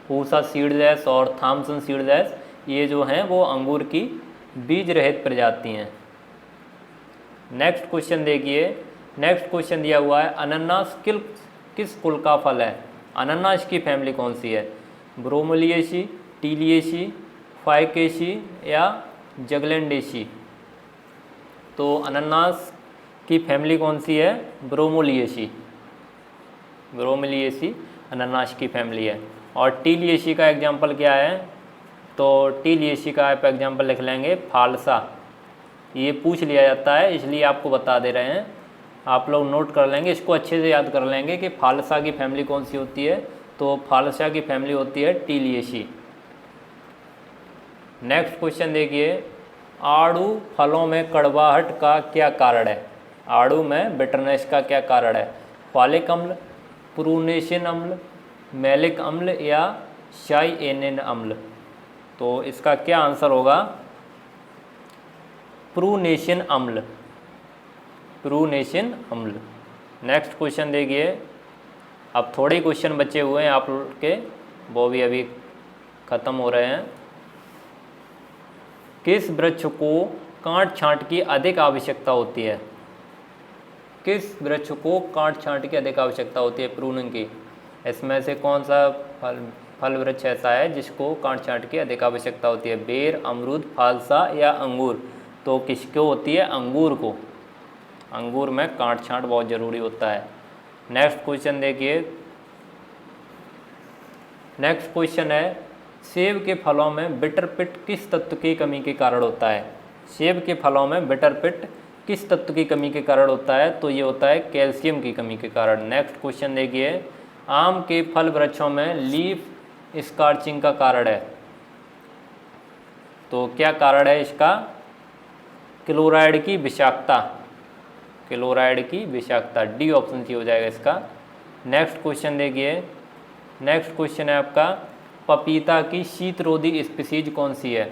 A: पूसा सीडलेस और थॉमसन सीडलेस ये जो हैं वो अंगूर की बीज रहित प्रजाति हैं। नेक्स्ट क्वेश्चन देखिए। नेक्स्ट क्वेश्चन दिया हुआ है, अनानास किस कुल का फल है? अनानास की फैमिली कौन सी है? ब्रोमोलिएसी, टीलिएसी, फाइकेसी या जगलैंडेसी? तो अनानास की फैमिली कौन सी है? ब्रोमोलिएसी, ब्रोमोलिएसी अनानास की फैमिली है। और टीलिएसी का एग्जाम्पल क्या है? तो टीलिएसी का आप एग्जाम्पल लिख लेंगे फालसा। ये पूछ लिया जाता है इसलिए आपको बता दे रहे हैं, आप लोग नोट कर लेंगे, इसको अच्छे से याद कर लेंगे कि फालसा की फैमिली कौन सी होती है। तो फालसा की फैमिली होती है टीलिएसी। नेक्स्ट क्वेश्चन देखिए, आड़ू फलों में कड़वाहट का क्या कारण है? आड़ू में बिटरनेस का क्या कारण है? फॉलिक अम्ल, प्रूनेशियन अम्ल, मैलिक अम्ल या साइएनिन अम्ल? तो इसका क्या आंसर होगा? प्रूनेशियन अम्ल, प्रूनेशियन अम्ल। नेक्स्ट क्वेश्चन देखिए। अब थोड़े क्वेश्चन बचे हुए हैं आप लोग के, वो भी अभी ख़त्म हो रहे हैं। किस वृक्ष को काट छांट की अधिक आवश्यकता होती है? किस वृक्ष को काट छांट की अधिक आवश्यकता होती है? प्रूनिंग की। इसमें से कौन सा फल वृक्ष ऐसा है जिसको काट छांट की अधिक आवश्यकता होती है? बेर, अमरूद, फालसा या अंगूर? तो किसको होती है? अंगूर को। अंगूर में काट छांट बहुत ज़रूरी होता है। नेक्स्ट क्वेश्चन देखिए। नेक्स्ट क्वेश्चन है, सेब के फलों में बिटर पिट किस तत्व की कमी के कारण होता है? सेब के फलों में बिटर पिट किस तत्व की कमी के कारण होता है? तो ये होता है कैल्शियम की कमी के कारण। नेक्स्ट क्वेश्चन देखिए, आम के फल वृक्षों में लीफ स्कॉर्चिंग का कारण है, तो क्या कारण है इसका? क्लोराइड की विषाक्तता, क्लोराइड की विषाक्तता, डी ऑप्शन सी हो जाएगा इसका। नेक्स्ट क्वेश्चन देखिए, नेक्स्ट क्वेश्चन है आपका, पपीता की शीतरोधी स्पीसीज कौन सी है?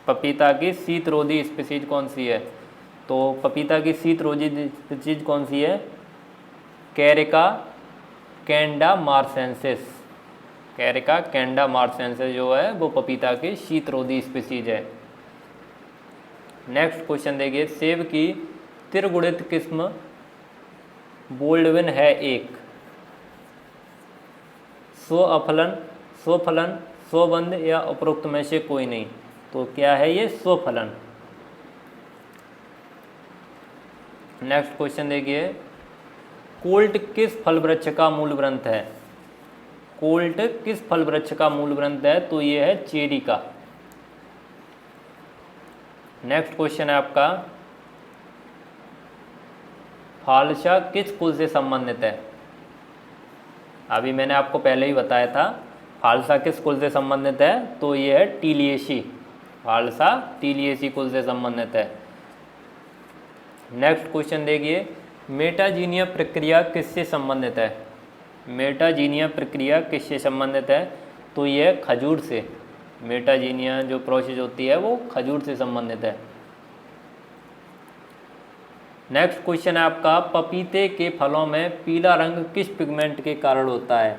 A: पपीता की शीतरोधी स्पीसीज कौन सी है? तो पपीता की शीतरोधी स्पीसीज कौन सी है? कैरिका कैंडा मार्सेंसिस, कैरिका कैंडा मार्सेंसिस जो है वो पपीता की शीतरोधी स्पीसीज है। नेक्स्ट क्वेश्चन देखिए, सेब की त्रिगुणित किस्म बोल्डविन है एक, स्वफलन, स्वफलन, स्वबंध या उपरोक्त में से कोई नहीं, तो क्या है ये? स्वफलन। नेक्स्ट क्वेश्चन देखिए, कोल्ट किस फल वृक्ष का मूल ग्रंथ है? कोल्ट किस फल वृक्ष का मूल ग्रंथ है? तो ये है चेरी का। नेक्स्ट क्वेश्चन है आपका, फालसा किस कुल से संबंधित है? अभी मैंने आपको पहले ही बताया था, फालसा किस कुल से संबंधित है? तो ये है टीलिएसी, फालसा टीलिएसी कुल से संबंधित है। नेक्स्ट क्वेश्चन देखिए, मेटाजीनिया प्रक्रिया किससे संबंधित है? मेटाजीनिया प्रक्रिया किससे संबंधित है? तो ये खजूर से, मेटाजीनिया जो प्रोसेस होती है वो खजूर से संबंधित है। नेक्स्ट क्वेश्चन है आपका, पपीते के फलों में पीला रंग किस पिगमेंट के कारण होता है?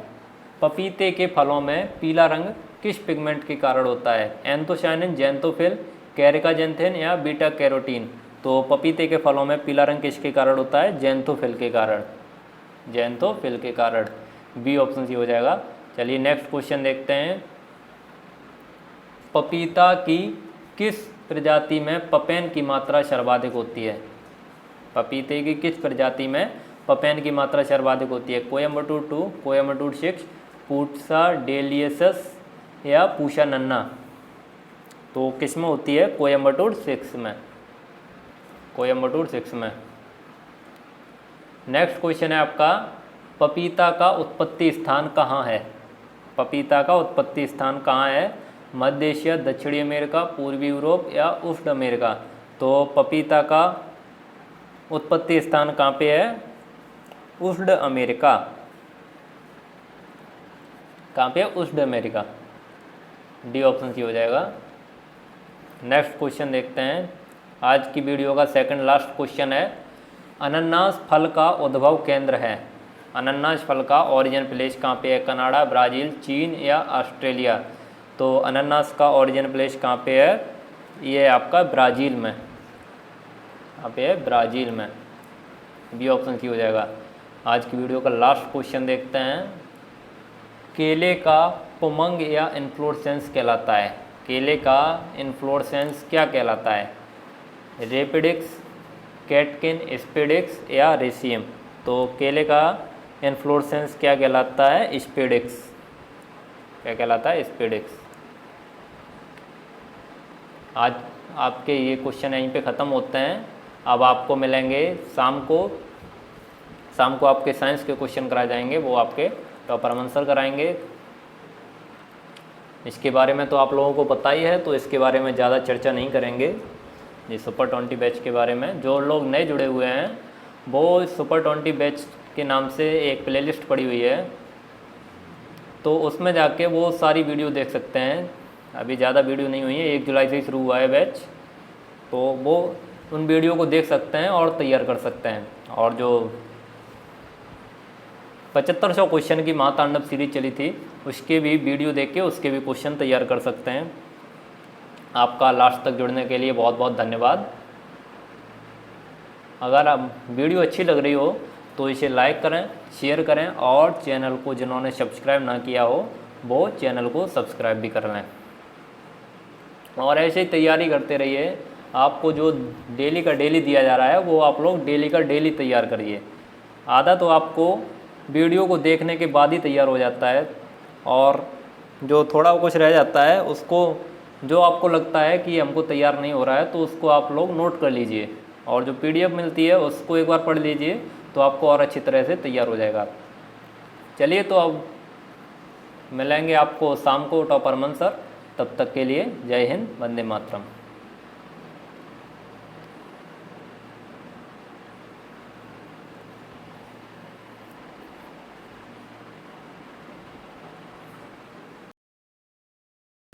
A: पपीते के फलों में पीला रंग किस पिगमेंट के कारण होता है? एंथोसायनिन, जेंथोफिल, कैरिकाजेंथिन या बीटा कैरोटीन? तो पपीते के फलों में पीला रंग किसके कारण होता है? जेंथोफिल के कारण, जेंथोफिल के कारण, बी ऑप्शन सी हो जाएगा। चलिए नेक्स्ट क्वेश्चन देखते हैं, पपीता की किस प्रजाति में पपेन की मात्रा सर्वाधिक होती है? पपीते की किस प्रजाति में पपेन की मात्रा सर्वाधिक होती है? कोयम्बटूर 2, कोयम्बटूर 6, पूसा डेलियसस या पूसा नन्ना? तो किस में होती है? कोयम्बटूर 6 में, कोयम्बटूर 6 में। नेक्स्ट क्वेश्चन है आपका, पपीता का उत्पत्ति स्थान कहाँ है? पपीता का उत्पत्ति स्थान कहाँ है? मध्य एशिया, दक्षिणी अमेरिका, पूर्वी यूरोप या उष्ण अमेरिका? तो पपीता का उत्पत्ति स्थान कहाँ पे है? उष्ण अमेरिका। कहाँ पे? उष्ण अमेरिका, डी ऑप्शन सी हो जाएगा। नेक्स्ट क्वेश्चन देखते हैं, आज की वीडियो का सेकंड लास्ट क्वेश्चन है, अनन्नास फल का उद्भव केंद्र है? अनन्नास फल का ओरिजिन प्लेस कहाँ पे है? कनाडा, ब्राज़ील, चीन या ऑस्ट्रेलिया? तो अनन्नास का ओरिजिन प्लेस कहाँ पे है? ये आपका ब्राज़ील में, यहाँ पे है ब्राज़ील में, बी ऑप्शन सी हो जाएगा। आज की वीडियो का लास्ट क्वेश्चन देखते हैं, केले का पुमंग या इन्फ्लोरेसेंस कहलाता है? केले का इन्फ्लोरेसेंस क्या कहलाता है? रेपिडिक्स, कैटकिन, स्पेडिक्स या रेसियम? तो केले का इन्फ्लोरेसेंस क्या कहलाता है? स्पेडिक्स, क्या कहलाता है? स्पेडिक्स। आज आपके ये क्वेश्चन यहीं पे ख़त्म होते हैं। अब आपको मिलेंगे शाम को आपके साइंस के क्वेश्चन कराए जाएंगे, वो आपके टॉपर अमन सर कराएंगे। इसके बारे में तो आप लोगों को पता ही है, तो इसके बारे में ज़्यादा चर्चा नहीं करेंगे। ये सुपर 20 बैच के बारे में जो लोग नए जुड़े हुए हैं, वो सुपर 20 बैच के नाम से एक प्लेलिस्ट पड़ी हुई है, तो उसमें जाके वो सारी वीडियो देख सकते हैं। अभी ज़्यादा वीडियो नहीं हुई है, 1 जुलाई से ही शुरू हुआ है बैच, तो वो उन वीडियो को देख सकते हैं और तैयार कर सकते हैं। और जो 7500 क्वेश्चन की महातांडव सीरीज चली थी, उसके भी वीडियो देख के उसके भी क्वेश्चन तैयार कर सकते हैं। आपका लास्ट तक जुड़ने के लिए बहुत बहुत धन्यवाद। अगर आप वीडियो अच्छी लग रही हो तो इसे लाइक करें, शेयर करें, और चैनल को जिन्होंने सब्सक्राइब ना किया हो वो चैनल को सब्सक्राइब भी कर लें। और ऐसे ही तैयारी करते रहिए। आपको जो डेली का डेली दिया जा रहा है वो आप लोग डेली का डेली तैयार करिए। आधा तो आपको वीडियो को देखने के बाद ही तैयार हो जाता है, और जो थोड़ा कुछ रह जाता है उसको, जो आपको लगता है कि हमको तैयार नहीं हो रहा है तो उसको आप लोग नोट कर लीजिए, और जो PDF मिलती है उसको एक बार पढ़ लीजिए तो आपको और अच्छी तरह से तैयार हो जाएगा। चलिए तो अब मिलेंगे आपको शाम को टॉपर अमन सर, तब तक के लिए जय हिंद, वंदे मातरम।